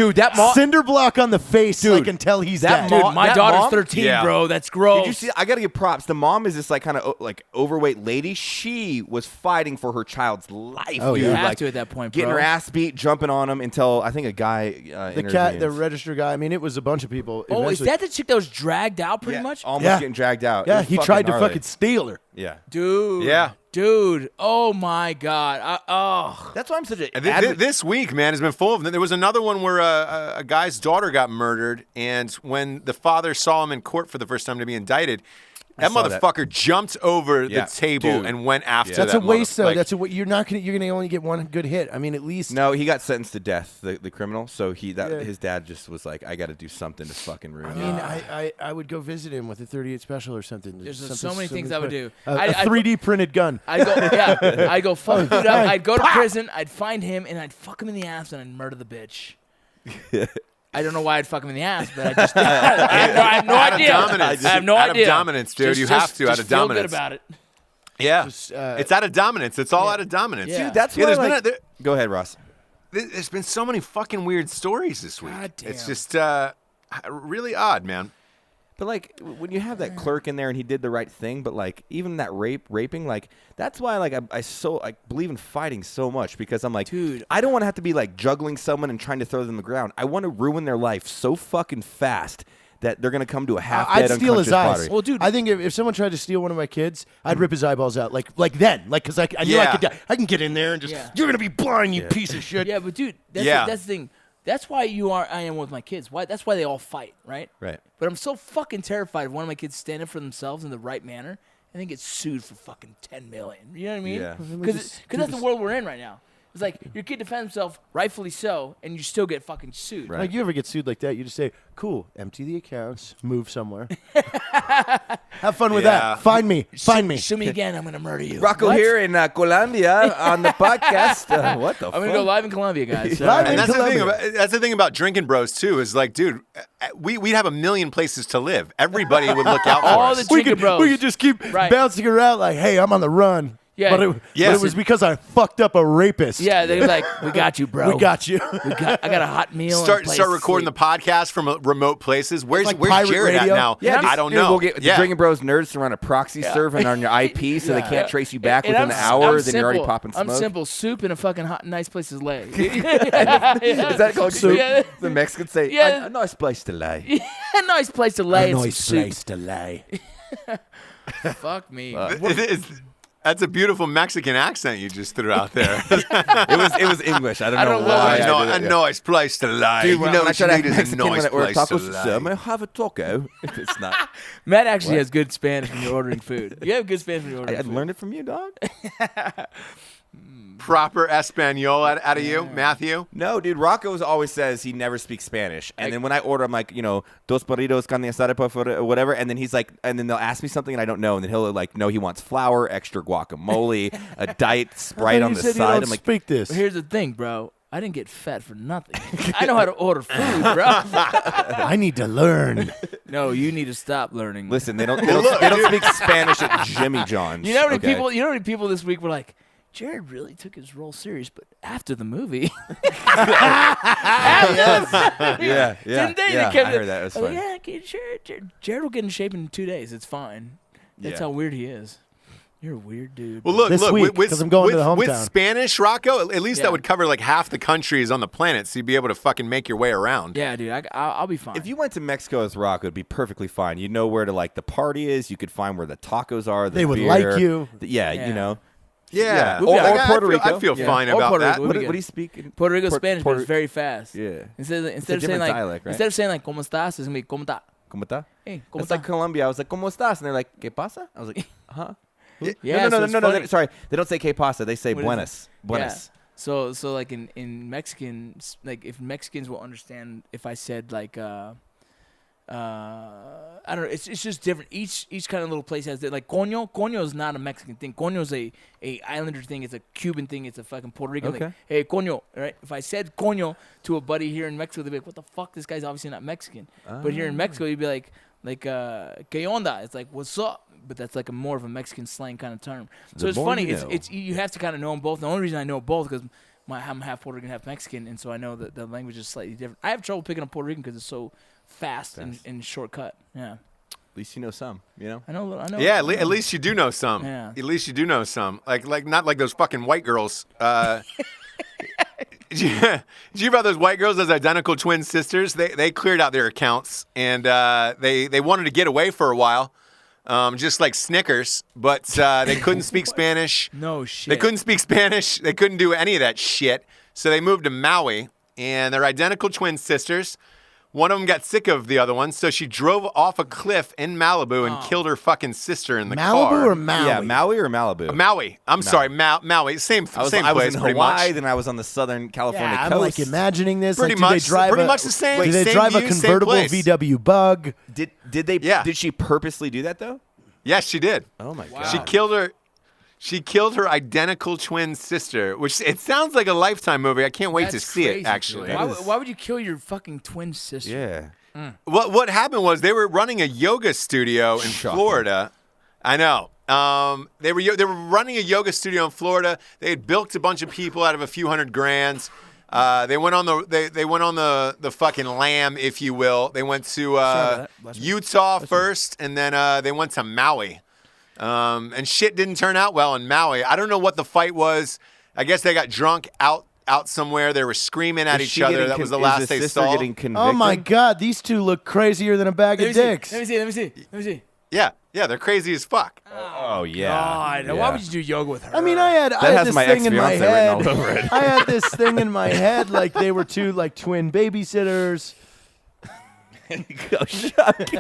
cinder block on the face like until he's that dead. mo- Dude, my that daughter's mom- 13, Yeah. bro. That's gross. Did you see? I gotta give props. The mom is this like kind of like overweight lady. She was fighting for her child's life. Oh, dude. yeah. You have Like, to at that point, getting bro. her ass beat, jumping on him until I think a guy. The register guy. I mean, it was a bunch of people. Oh, is Eventually- that the chick that was dragged out pretty much? almost Yeah. getting dragged out. It Yeah, was he tried to gnarly. fucking steal her. Yeah. Dude. Yeah. Dude, oh my God. That's why I'm such a. This week, man, has been full of them. There was another one where a guy's daughter got murdered, and when the father saw him in court for the first time to be indicted, that saw that. motherfucker jumped over the table Dude. and went after That's that a waste, though. like- That's you're gonna only get one good hit. I mean, at least. No, he got sentenced to death, the criminal. So Yeah. his dad just was like, I got to do something to fucking ruin I it. mean, I would go visit him with a 38 special or something. There's Something- so many things I would do. A I'd 3D printed gun. I'd go fuck dude up. I'd go to prison. I'd find him and I'd fuck him in the ass and I'd murder the bitch. I don't know why I'd fuck him in the ass, but I just I have no idea. dominance. I have no Out of idea. dominance, dude. You have to, out of just feel dominance. good about it. Yeah, Just, it's out of dominance. It's all out of dominance. Yeah. Dude, that's why. there's Like, been go ahead, Ross. there's been so many fucking weird stories this week. God damn. It's just really odd, man. But like when you have that clerk in there and he did the right thing, but like even that raping, like that's why like I believe in fighting so much because I'm like, Dude. I don't want to have to be like juggling someone and trying to throw them on the ground. I want to ruin their life so fucking fast that they're gonna come to a half I'd dead steal his unconscious eyes. body. Well, dude- I think if someone tried to steal one of my kids, I'd rip his eyeballs out. Like then, because I knew Yeah. I could. I can get in there and just. Yeah. You're gonna be blind, you piece of shit. Yeah, but dude, that's Yeah. that's the thing. That's why I am with my kids. Why? That's why they all fight, right? Right. But I'm so fucking terrified of one of my kids standing up for themselves in the right manner and then get sued for fucking $10 million. You know what I mean? Yeah. Because that's the world we're in right now. It's like your kid defends himself, rightfully so, and you still get fucking sued. Right. Like you ever get sued like that, you just say, "Cool, empty the accounts, move somewhere, have fun with Yeah. that. Find me, find me." Sue me again, I'm gonna murder you. Rocco What? here in Colombia on the podcast. What the I'm fuck? gonna go live in Colombia, guys. Live in And that's the thing Colombia. about Drinkin' Bros too. Is like, dude, we'd have a million places to live. Everybody would look out for All us. the Drinkin' Bros. We could just keep Right. bouncing around like, "Hey, I'm on the run." Yeah. but it was because I fucked up a rapist. Yeah, they're like, we got you, bro. we got you. I got a hot meal. Start recording the podcast from remote places. Where's like where's pirate Jared radio. at now? Yeah, I don't Dude, know. We'll get the Drinkin' Bros nerds to run a proxy server on your IP so they can't trace you back And within an I'm hour. Then you're already simple. popping smoke. I'm simple. Soup in a fucking hot, nice place to lay. Is that called soup? Yeah. The Mexicans say, Yeah. a nice place to lay. A nice place to lay. and some soup. to lay. Fuck me. That's a beautiful Mexican accent you just threw out there. It was English. I don't know don't know why. why. I did it. A nice place to lie. Dude, You when know I what try you to need act is a Mexican nice when I order place to tacos, sir, lie. may I have a taco? It's not. Matt actually has good Spanish when you're ordering food. You have good Spanish when you're ordering I food. learned it from you, dog. Proper Espanol out of you, Matthew. No, dude. Rocco always says he never speaks Spanish, and then when I order, I'm like, dos burritos carne asada por favor, or whatever, and then he's like, and then they'll ask me something and I don't know, and then he'll like, no, he wants flour, extra guacamole, a diet Sprite on the side. I'm like, speak this. But here's the thing, bro. I didn't get fat for nothing. I know how to order food, bro. I need to learn. No, you need to stop learning. listen, they don't speak Spanish at Jimmy John's. You know how many okay? people? You know how many people this week were like, Jared really took his role serious, but after the movie, Yeah, didn't they? yeah. They kept I heard that. It was I was funny. like, yeah, okay, Jared will get in shape in 2 days. It's fine. That's Yeah. how weird he is. You're a weird dude. Well, look, This look. week, with 'cause I'm going to the with hometown. Spanish, Rocco, at least Yeah. that would cover like half the countries on the planet, so you'd be able to fucking make your way around. Yeah, dude, I'll be fine. If you went to Mexico as Rocco, it'd be perfectly fine. You know where to like the party is. You could find where the tacos are. The They would beer. like you. Yeah, Yeah. you know. Yeah. Or Like, Puerto I Rico. feel Yeah. fine Or about Puerto that. Rico. What, good. do you speak? Puerto Rico Puerto- Spanish, but Puerto- it's very fast. Yeah. Instead of a saying different like dialect, right? instead of saying like "Cómo estás," it's gonna be "Cómo está." ¿Cómo está? Hey, ¿cómo It's like está? Colombia. I was like, ¿Cómo estás? And they're like, ¿Qué pasa? I was like, huh? Yeah, so it's no. funny. Sorry, they don't say "Que pasa." They say What is "Buenas." Buenas. Yeah. So like in Mexicans, like if Mexicans will understand if I said like I don't know, it's just different. Each kind of little place has like coño is not a Mexican thing. Coño is a islander thing. It's a Cuban thing. It's a fucking Puerto Rican thing. Okay. Hey, coño, right? If I said coño to a buddy here in Mexico, they'd be like, "What the fuck? This guy's obviously not Mexican." But here in Mexico, you'd be like "Que onda?" It's like "What's up?" But that's like a more of a Mexican slang kind of term. So The it's more funny. you It's know. it's you have to kind of know them both. The only reason I know both because I'm half Puerto Rican, half Mexican, and so I know that the language is slightly different. I have trouble picking up Puerto Rican because it's so fast and shortcut. Yeah, At least you know some. You know. I know. Yeah, at least you do know some. Yeah. At least you do know some. Like not like those fucking white girls. Did you hear about those white girls, those identical twin sisters? They cleared out their accounts and they wanted to get away for a while. just like Snickers, but they couldn't speak Spanish. No shit. They couldn't speak Spanish. They couldn't do any of that shit. So they moved to Maui, and they're identical twin sisters. One of them got sick of the other one, so she drove off a cliff in Malibu and killed her fucking sister in the car. Malibu or Maui? Yeah, Maui or Malibu? Maui. I'm sorry, Maui. Same I was place, in pretty Hawaii, much. then I was on the Southern California Yeah, I'm coast. like imagining this. Pretty like, much- do they drive pretty a, much the same- Do they same drive a view, same convertible place. VW Bug? Did they? Yeah. Did she purposely do that though? Yes, she did. Oh my god. She killed her. She killed her identical twin sister, which it sounds like a Lifetime movie. I can't wait to That's see crazy, it. Actually, dude. Why would you kill your fucking twin sister? Yeah. what happened was they were running a yoga studio in Shocking. Florida. I know. They were running a yoga studio in Florida. They had bilked a bunch of people out of a few $100,000. They went on the fucking lam, if you will. They went to that. Utah first, and then they went to Maui. And shit didn't turn out well in Maui. I don't know what the fight was. I guess they got drunk out somewhere. They were screaming at Is each she other. getting That was the is last the they sister saw. getting convicted? Oh my God, these two look crazier than a bag of dicks. Let me see. Yeah, they're crazy as fuck. Oh yeah. God, yeah. why would you do yoga with her? I mean, I had has this my thing in my ex-fiance written head. all over it. I had this thing in my head like they were two like twin babysitters. Oh, shut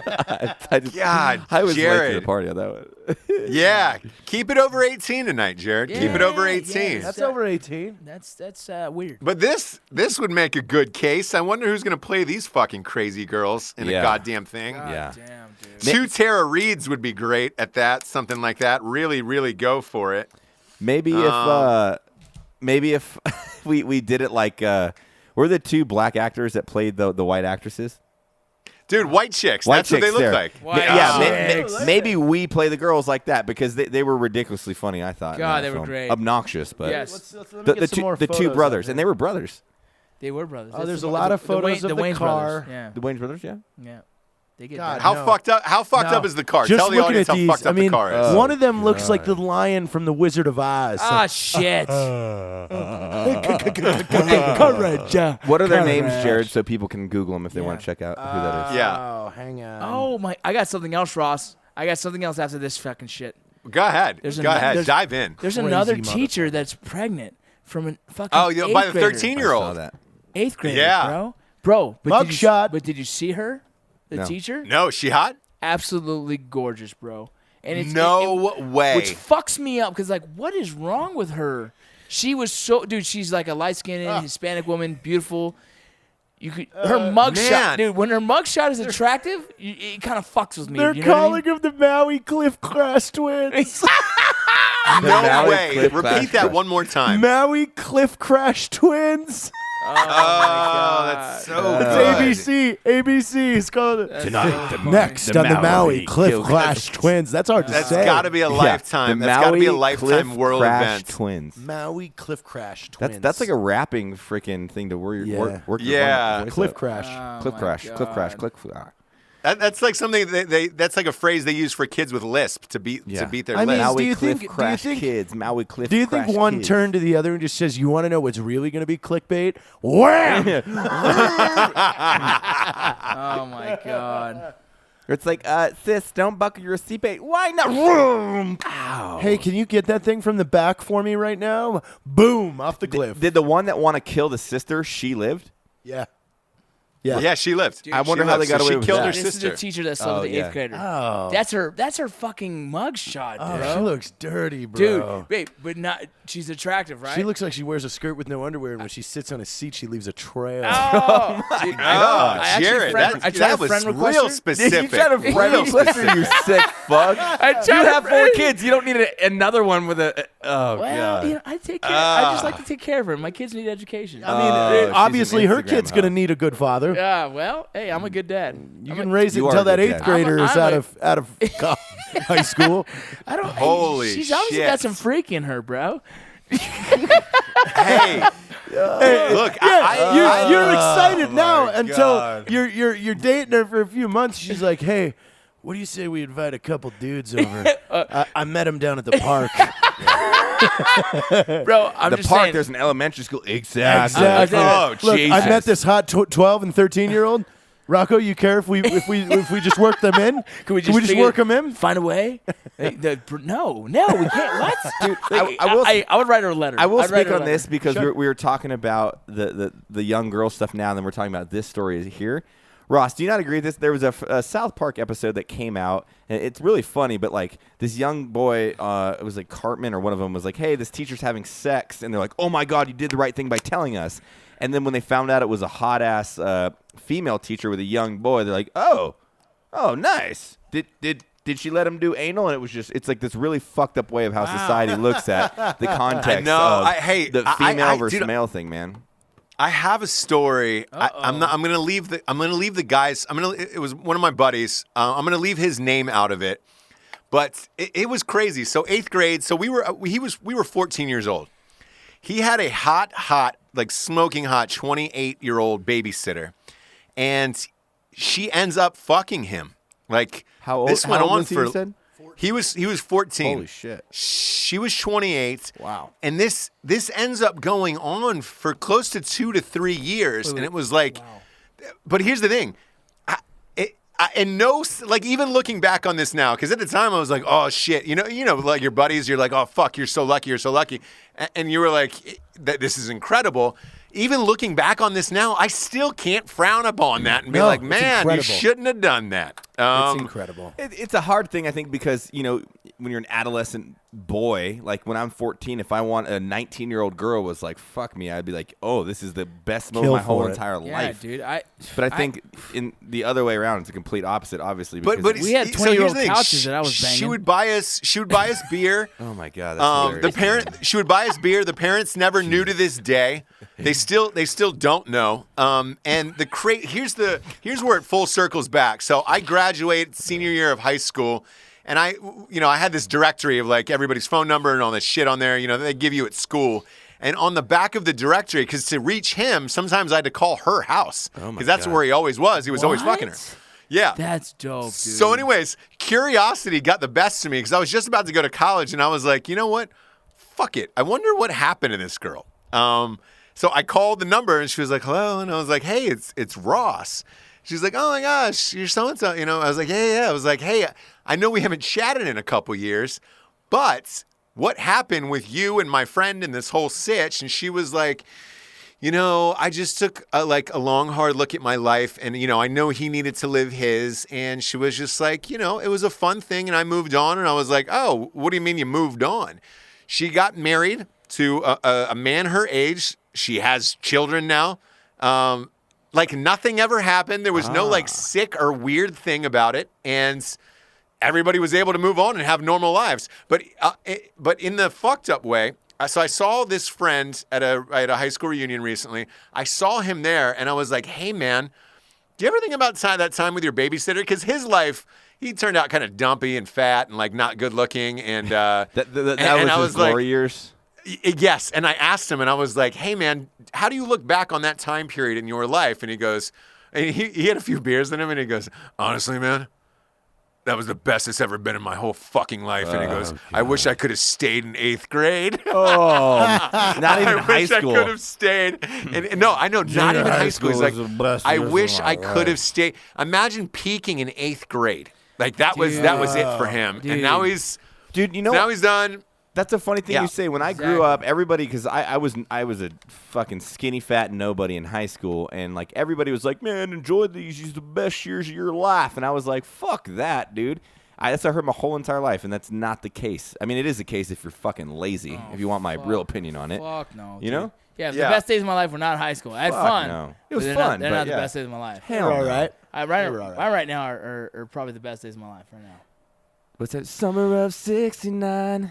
God. I was late to Jared. the party on that one. Yeah, keep it over 18 tonight, Jared. Keep it over 18. yeah. That's over 18. That's weird. But this would make a good case. I wonder who's going to play these fucking crazy girls in Yeah. a goddamn thing. Yeah. Damn, dude. Two Tara Reeds would be great at that, something like that. Really, really go for it. Maybe if we did it like were the two black actors that played the white actresses? Dude, white chicks. White That's what they chicks look there. like. White Yeah, chicks. maybe we play the girls like that because they were ridiculously funny. I thought. in God, that they were film. great. Obnoxious, but Yes. Let me the get some more two photos brothers, up and they were brothers. They were brothers. Oh, That's there's the- a lot of the photos Wayne- of the Wayne's car. Brothers. Yeah, The Wayne's brothers, yeah. yeah. They get God, that. How no. fucked up is the car? Just Tell the looking audience at how these, fucked up I mean, the car is. one of them looks like the lion from The Wizard of Oz. Ah, shit. Courage. What are their names, Jared, so people can Google them if they want to check out who that is? Yeah. Oh, hang on. Oh my! I got something else, Ross. I got something else after this fucking shit. Go ahead. There's Go ahead. there's- Dive in. There's Crazy another motherfucker. teacher that's pregnant from a fucking Oh, yeah, by the grader. 13-year-old. I saw that. 8th grader, Yeah. bro. But did you, Mugshot. but did you see her? The No. teacher? No, she hot? Absolutely gorgeous, bro. And it's No way. Which fucks me up because like, what is wrong with her? She was so, dude. She's like a light-skinned Hispanic woman, beautiful. You could her mugshot, man. dude. When her mugshot is attractive, it kind of fucks with me. They're you know what I calling mean? him the Maui Cliff Crash Twins. No Maui way. Cliff Repeat Crash that Twins. one more time. Maui Cliff Crash Twins. Oh, that's so It's good. ABC is called it. Tonight, Next on the Maui Cliff Crash Twins. That's hard to That's say. got to be a lifetime. The That's got to be a Maui lifetime Cliff world Crash event. Twins. Maui Cliff Crash Twins. That's like a rapping freaking thing to work Yeah. your Yeah. voice Cliff up. Crash. Cliff my crash, cliff crash, God. cliff crash. That's like something that's like a phrase they use for kids with lisp to beat their I mean, lisp. do Maui you Cliff think- do you Crash think- Kids. Maui Cliff Do you Crash think one Kids. turned to the other and just says, "You want to know what's really going to be clickbait?" Wham! Oh my god. It's like, sis, don't buckle your seatbelt. Why not? Vroom. Ow. Hey, can you get that thing from the back for me right now? Boom! Off the cliff. Did the one that want to kill the sister, she lived? Yeah. Yeah, she lived. I wonder She how lived. they got So away she with killed that. her This sister. is the teacher that slept with the 8th grader. Oh. That's her fucking mugshot, Oh, bro. she looks dirty, bro. Dude, wait, but not. She's attractive, right? She looks like she wears a skirt with no underwear, and when she sits on a seat, she leaves a trail. Oh, dude, Oh, I actually Jared, I tried that to was friend request real her. specific. You try to friend Real request her, you sick fuck. I tried You to have 4 friend- kids. You don't need another one with a. Oh, Well, God. you know, I take care. I just like to take care of her. My kids need education. I mean, Oh, she's obviously, an her Instagram kid's going to hoe. need a good father. Yeah, well, hey, I'm a good dad. You can raise it You until are a that good 8th dad. grader is I'm out of high school. I don't. Holy she's obviously shit. got some freak in her, bro. Hey, look, You're excited now until God. you're dating her for a few months. She's like, "Hey, what do you say we invite a couple dudes over? I met him down at the park." Bro, I'm The just park, saying. there's an elementary school. Exactly. Exactly. Oh, Look, Jesus. I met this hot 12 and 13-year-old. Rocco, you care if we just work them in? Can we just figure- work them in? Find a way? No, we can't. What? Dude, I would write her a letter. I will I'd write speak her a on letter. this because Sure. we were talking about the young girl stuff now, and then we're talking about this story here. Ross, do you not agree with this? There was a South Park episode that came out, and it's really funny, but like this young boy, it was like Cartman or one of them was like, hey, this teacher's having sex, and they're like, oh my God, you did the right thing by telling us. And then when they found out it was a hot-ass female teacher with a young boy, they're like, oh, nice. Did she let him do anal? And it was just, it's like this really fucked up way of how society looks at the context of the female versus male thing, man. I have a story. I'm gonna leave the guys. It was one of my buddies. I'm gonna leave his name out of it. But it was crazy. So 8th grade. So we were 14 years old. He had a hot, like smoking hot 28-year-old babysitter, and she ends up fucking him. Like How old? This How went old on was he, for. you said? He was 14. Holy shit. She was 28. Wow. And this ends up going on for close to 2 to 3 years, and it was like. Wow. But here's the thing. Even looking back on this now, because at the time I was like, oh shit, you know, like your buddies, you're like, oh fuck, you're so lucky, and you were like, this is incredible. Even looking back on this now, I still can't frown upon that and be like, man, you shouldn't have done that. It's incredible. It's a hard thing, I think, because, you know, when you're an adolescent boy, like when I'm 14, if I want a 19-year-old girl was like, fuck me, I'd be like, oh, this is the best moment of my whole entire life. Dude. But I think in the other way around, it's a complete opposite, obviously. Because But we had 20-year-old couches that I was banging. She would buy us beer. oh my God, that's hilarious. She would buy us beer. The parents never knew to this day. They still don't know. And here's where it full circles back. So I graduated senior year of high school, and I had this directory of like everybody's phone number and all this shit on there. You know, that they give you at school. And on the back of the directory, because to reach him, sometimes I had to call her house because that's where he always was. He was always fucking her. Yeah. That's dope, dude. So anyways, curiosity got the best of me because I was just about to go to college, and I was like, you know what? Fuck it. I wonder what happened to this girl. So I called the number, and she was like, hello. And I was like, hey, it's Ross. She's like, oh my gosh, you're so-and-so. You know, I was like, yeah. I was like, hey, I know we haven't chatted in a couple years, but what happened with you and my friend and this whole sitch? And she was like, you know, I just took a long, hard look at my life, and, you know, I know he needed to live his. And she was just like, you know, it was a fun thing, and I moved on. And I was like, oh, what do you mean you moved on? She got married to a man her age. She has children now. Like nothing ever happened. There was no like sick or weird thing about it. And everybody was able to move on and have normal lives. But in the fucked up way, so I saw this friend at a high school reunion recently. I saw him there, and I was like, hey, man, do you ever think about that time with your babysitter? Because his life, he turned out kind of dumpy and fat and like not good looking. And that was his glory years. Yes. And I asked him, and I was like, hey, man, how do you look back on that time period in your life? And he goes, and he had a few beers in him, and he goes, honestly, man, that was the best it's ever been in my whole fucking life. And he goes, I wish I could have stayed in 8th grade. Oh, not even high school. I wish I could have stayed. And no, I know, not even high school. He's like, I wish I could have stayed. Imagine peaking in 8th grade. Like that was it for him. Dude. And now he's done. That's a funny thing you say. When I grew up, everybody, because I was a fucking skinny fat nobody in high school, and like everybody was like, "Man, enjoy these the best years of your life," and I was like, "Fuck that, dude." That's what I heard my whole entire life, and that's not the case. I mean, it is the case if you're fucking lazy. If you want my real opinion on it, Fuck no. You know? Yeah, the best days of my life were not in high school. I had fun. No. It was but fun. They're not the yeah. best days of my life. Hell no. All right. Right now are probably the best days of my life right now. What's that? Summer of '69.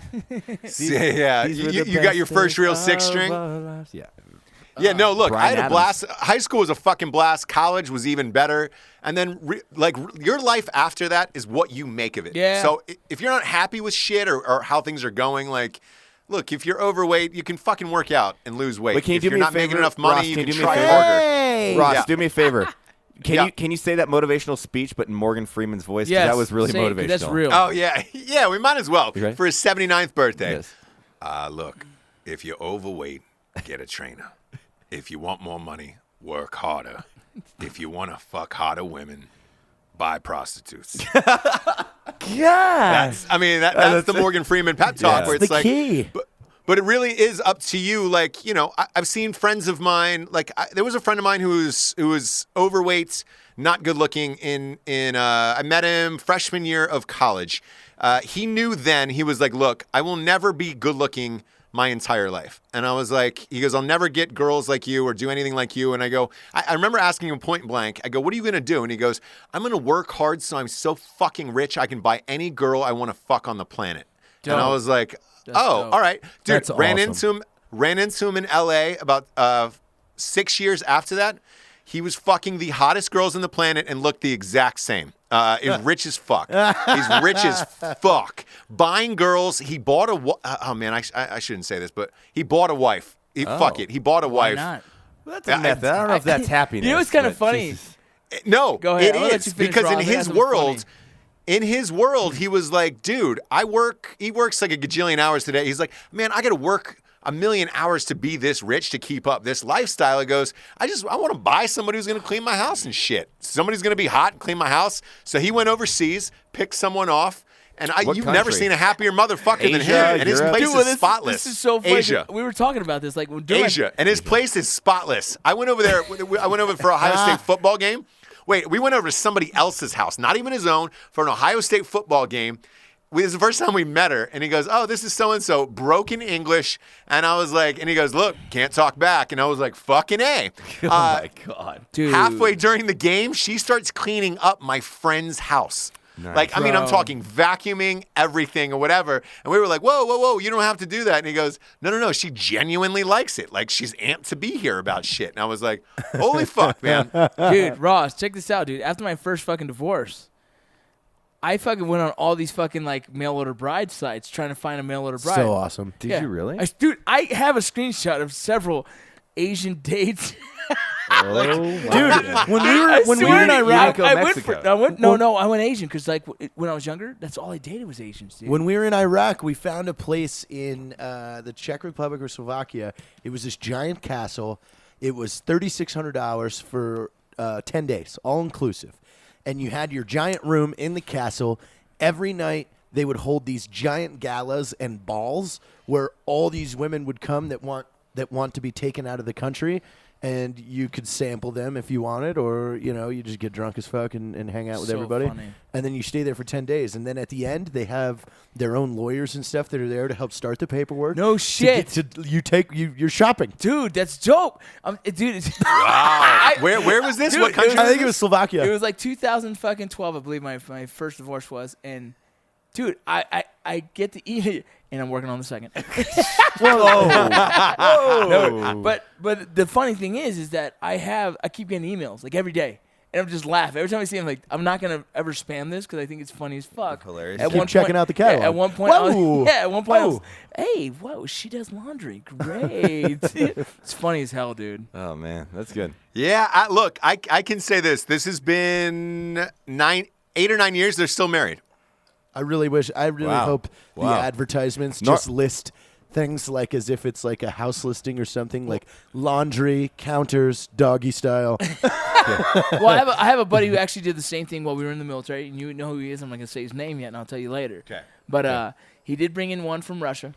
Yeah, you got your first real six string. Yeah. Yeah, no, look, Bryan I had a Adams. blast. High school was a fucking blast. College was even better. And then, your life after that is what you make of it. Yeah. So if you're not happy with shit or how things are going, like, look, if you're overweight, you can fucking work out and lose weight. Wait, can you if do you're me a not making favor? enough money, Ross, you can can you do me a try favor? harder. Ross, Yeah. do me a favor. Yeah. Can you say that motivational speech, but in Morgan Freeman's voice? 'Cause Yes, that was really say it, 'cause motivational. that's real. Oh, yeah. Yeah, we might as well. You ready? For his 79th birthday. Yes. Look, if you're overweight, get a trainer. If you want more money, work harder. if you want to fuck hotter women, buy prostitutes. Yeah. That's the Morgan Freeman pep talk Yeah. where it's the like, key. But it really is up to you. Like, I've seen friends of mine. Like, there was a friend of mine who was overweight, not good looking. I met him freshman year of college. He knew then. He was like, "Look, I will never be good looking my entire life." And I was like, he goes, "I'll never get girls like you or do anything like you." And I go, I remember asking him point blank. I go, "What are you gonna do?" And he goes, "I'm gonna work hard so I'm so fucking rich I can buy any girl I want to fuck on the planet." And I Dope. was like, That's "Oh, dope. all right, dude." That's ran awesome. into him in L.A. about 6 years after that. He was fucking the hottest girls on the planet and looked the exact same. He's rich as fuck. He's rich as fuck. Buying girls. He bought oh man, I shouldn't say this, but he bought a wife. Fuck it. He bought a Why wife. not? That's a method. I don't know if that's happiness. You know what's kind of but funny? Jesus. No, Go ahead. it I'll let is you finish, because Rob. in I got his something world, he was like, "Dude, he works like a gajillion hours today." He's like, "Man, I got to work a million hours to be this rich to keep up this lifestyle." He goes, I want to buy somebody who's going to clean my house and shit. Somebody's going to be hot and clean my house." So he went overseas, picked someone off, and What you've never country? seen a happier motherfucker than him. Asia, And his Europe? place Dude, is spotless. This is so funny. Asia. We were talking about this. Like, Asia, and his place is spotless. I went over there. I went over for a Ohio State football game. Wait, we went over to somebody else's house, not even his own, for an Ohio State football game. This is the first time we met her, and he goes, "Oh, this is so-and-so," broken English, and I was like, and he goes, "Look, can't talk back," and I was like, "Fucking A." Oh my God. Dude. Halfway during the game, she starts cleaning up my friend's house. Nice. Like, I'm Bro. talking vacuuming, everything or whatever. And we were like, whoa, you don't have to do that. And he goes, no, she genuinely likes it. Like, she's amped to be here about shit. And I was like, holy fuck, man. Dude, Ross, check this out, dude. After my first fucking divorce, I fucking went on all these fucking like mail order bride sites trying to find a mail order bride. So awesome. Did you really? Dude, I have a screenshot of several Asian dates. Oh, Dude, when we were in swear to Iraq, you, I Mexico. went Asian because like when I was younger, that's all I dated was Asians, dude. when we were in Iraq, we found a place in the Czech Republic or Slovakia. It was this giant castle. It was $3,600 for 10 days, all inclusive. And you had your giant room in the castle. Every night they would hold these giant galas and balls where all these women would come that want to be taken out of the country. And you could sample them if you wanted, or you just get drunk as fuck and hang out with So everybody. funny. And then you stay there for 10 days, and then at the end they have their own lawyers and stuff that are there to help start the paperwork. No shit. You're shopping. Dude, that's dope. Dude, it's Wow. Where was this? Dude, What country? I think it was Slovakia. It was like 2012, I believe my first divorce was, and dude, I get to eat it, and I'm working on the second. No, but the funny thing is that I keep getting emails like every day, and I'm just laughing every time I see them. Like, I'm not gonna ever spam this because I think it's funny as fuck. Hilarious. At Keep one checking point- out the catalog. Yeah, at one point, Whoa. I was, Whoa. hey, whoa, she does laundry. Great. It's funny as hell, dude. Oh man, that's good. Yeah, look, I can say this. This has been 8 or 9 years. They're still married. I really Wow. hope the Wow. advertisements Nor- just list things like as if it's like a house listing or something, like laundry, counters, doggy style. Well, I have a buddy who actually did the same thing while we were in the military, and you know who he is. I'm not gonna say his name yet, and I'll tell you later. Okay. But he did bring in one from Russia.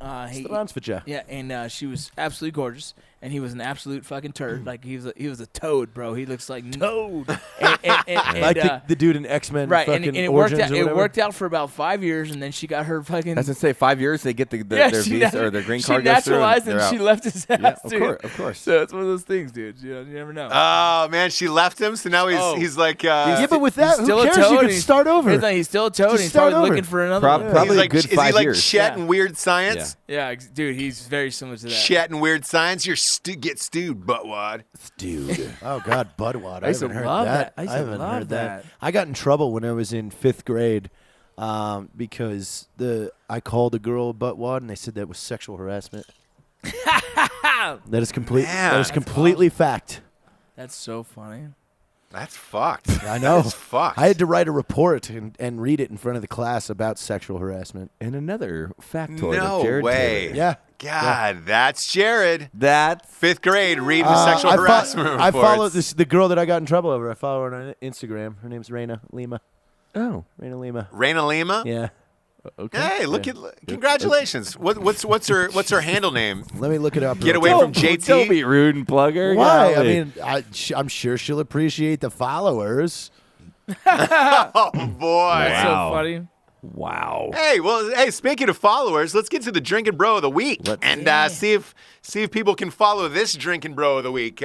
Zdravstvuyte. Yeah, and she was absolutely gorgeous, and he was an absolute fucking turd. Like he was a toad, bro. He looks like Toad. and, Like the dude in X-Men. right, and fucking it worked Origins out. or It whatever. worked out for about 5 years, and then she got her fucking. I was gonna say 5 years they get their she visa or their green card She goes through naturalized and they're she out. left his ass, Yeah, dude. of course. So it's one of those things, dude. You never know. Oh man, she left him, so now he's like Yeah, but with that, who still a cares? toad, You and can start over. He's still a toad. Just And he's start probably over. looking for another Prob- one. probably he's a like, good is he 5 like years. Chet Yeah. in Weird Science? Yeah, dude, he's very similar to that. Chet in Weird Science, you're get stewed, buttwad. Dude. Oh God, Budwad. I used to haven't heard love that. that. I used to haven't love heard that. that. I got in trouble when I was in 5th grade because I called a girl a buttwad and they said that was sexual harassment. That is complete. Man, that is that's completely fact. That's so funny. That's fucked. I know. That's fucked. I had to write a report and read it in front of the class about sexual harassment. And another factoid No of Jared way. Taylor. Yeah. God, that's Jared. That's 5th grade, reading the sexual harassment reports. I follow the girl that I got in trouble over. I follow her on Instagram. Her name's Raina Lima. oh. Raina Lima. Raina Lima? Yeah. Okay. Hey, congratulations. What's her handle name? Let me look it up. Get real away quick. from JT. Don't be rude and plug her. Why? I Golly. mean, I'm sure she'll appreciate the followers. Oh boy. That's Wow. so funny. Wow. Hey, speaking of followers, let's get to the Drinkin' Bro of the Week and see if people can follow this Drinkin' Bro of the Week.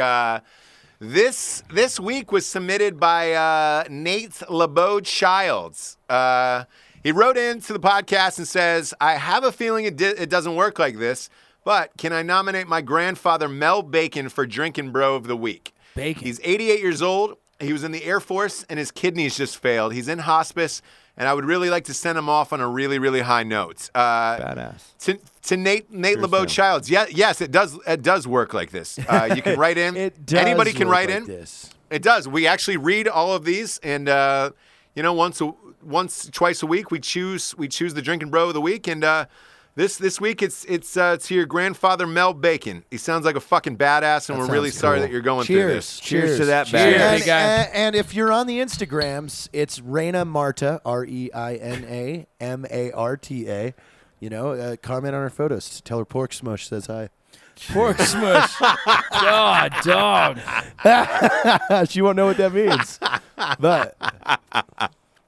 This week was submitted by Nate LeBeau Childs. He wrote into the podcast and says, I have a feeling it doesn't work like this, but can I nominate my grandfather Mel Bacon for Drinkin' Bro of the Week? Bacon. He's 88 years old. He was in the Air Force, and his kidneys just failed. He's in hospice, and I would really like to send him off on a really, really high note. Badass. To Nate LeBeau Childs. Yes, it does work like this. You can write in. It does Anybody can work write like in. this. It does. We actually read all of these, and twice a week we choose the Drinkin' Bro of the Week, and this week it's to your grandfather Mel Bacon. He sounds like a fucking badass, and we're really sounds sorry cool. that you're going Cheers. through this. Cheers to that Cheers. badass. Big guy. And if you're on the Instagrams, it's Reina Marta, Reina Marta. Comment on her photos. Tell her Pork Smush says hi. Pork smush. God, dog. She won't know what that means. But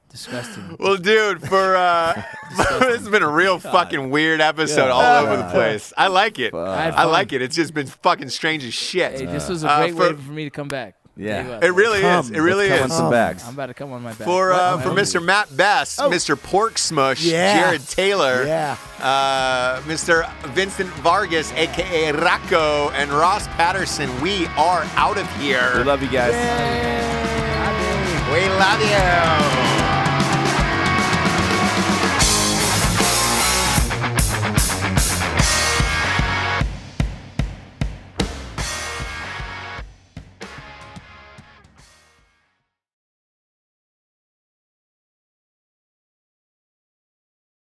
Disgusting. Well, dude, this has been a real fucking weird episode all over the place. I like it. I had I fun. like it. It's just been fucking strange as shit. Hey, this was a great for- way for me to come back. Yeah. Tell you what. It really is. It really Come on is. some backs. I'm about to come on my back. For What? Mr. Matt Best, Mr. Pork Smush, Yeah. Jared Taylor, yeah. Mr. Vincent Vargas, a.k.a. Rocco, and Ross Patterson, we are out of here. We love you guys. We love you.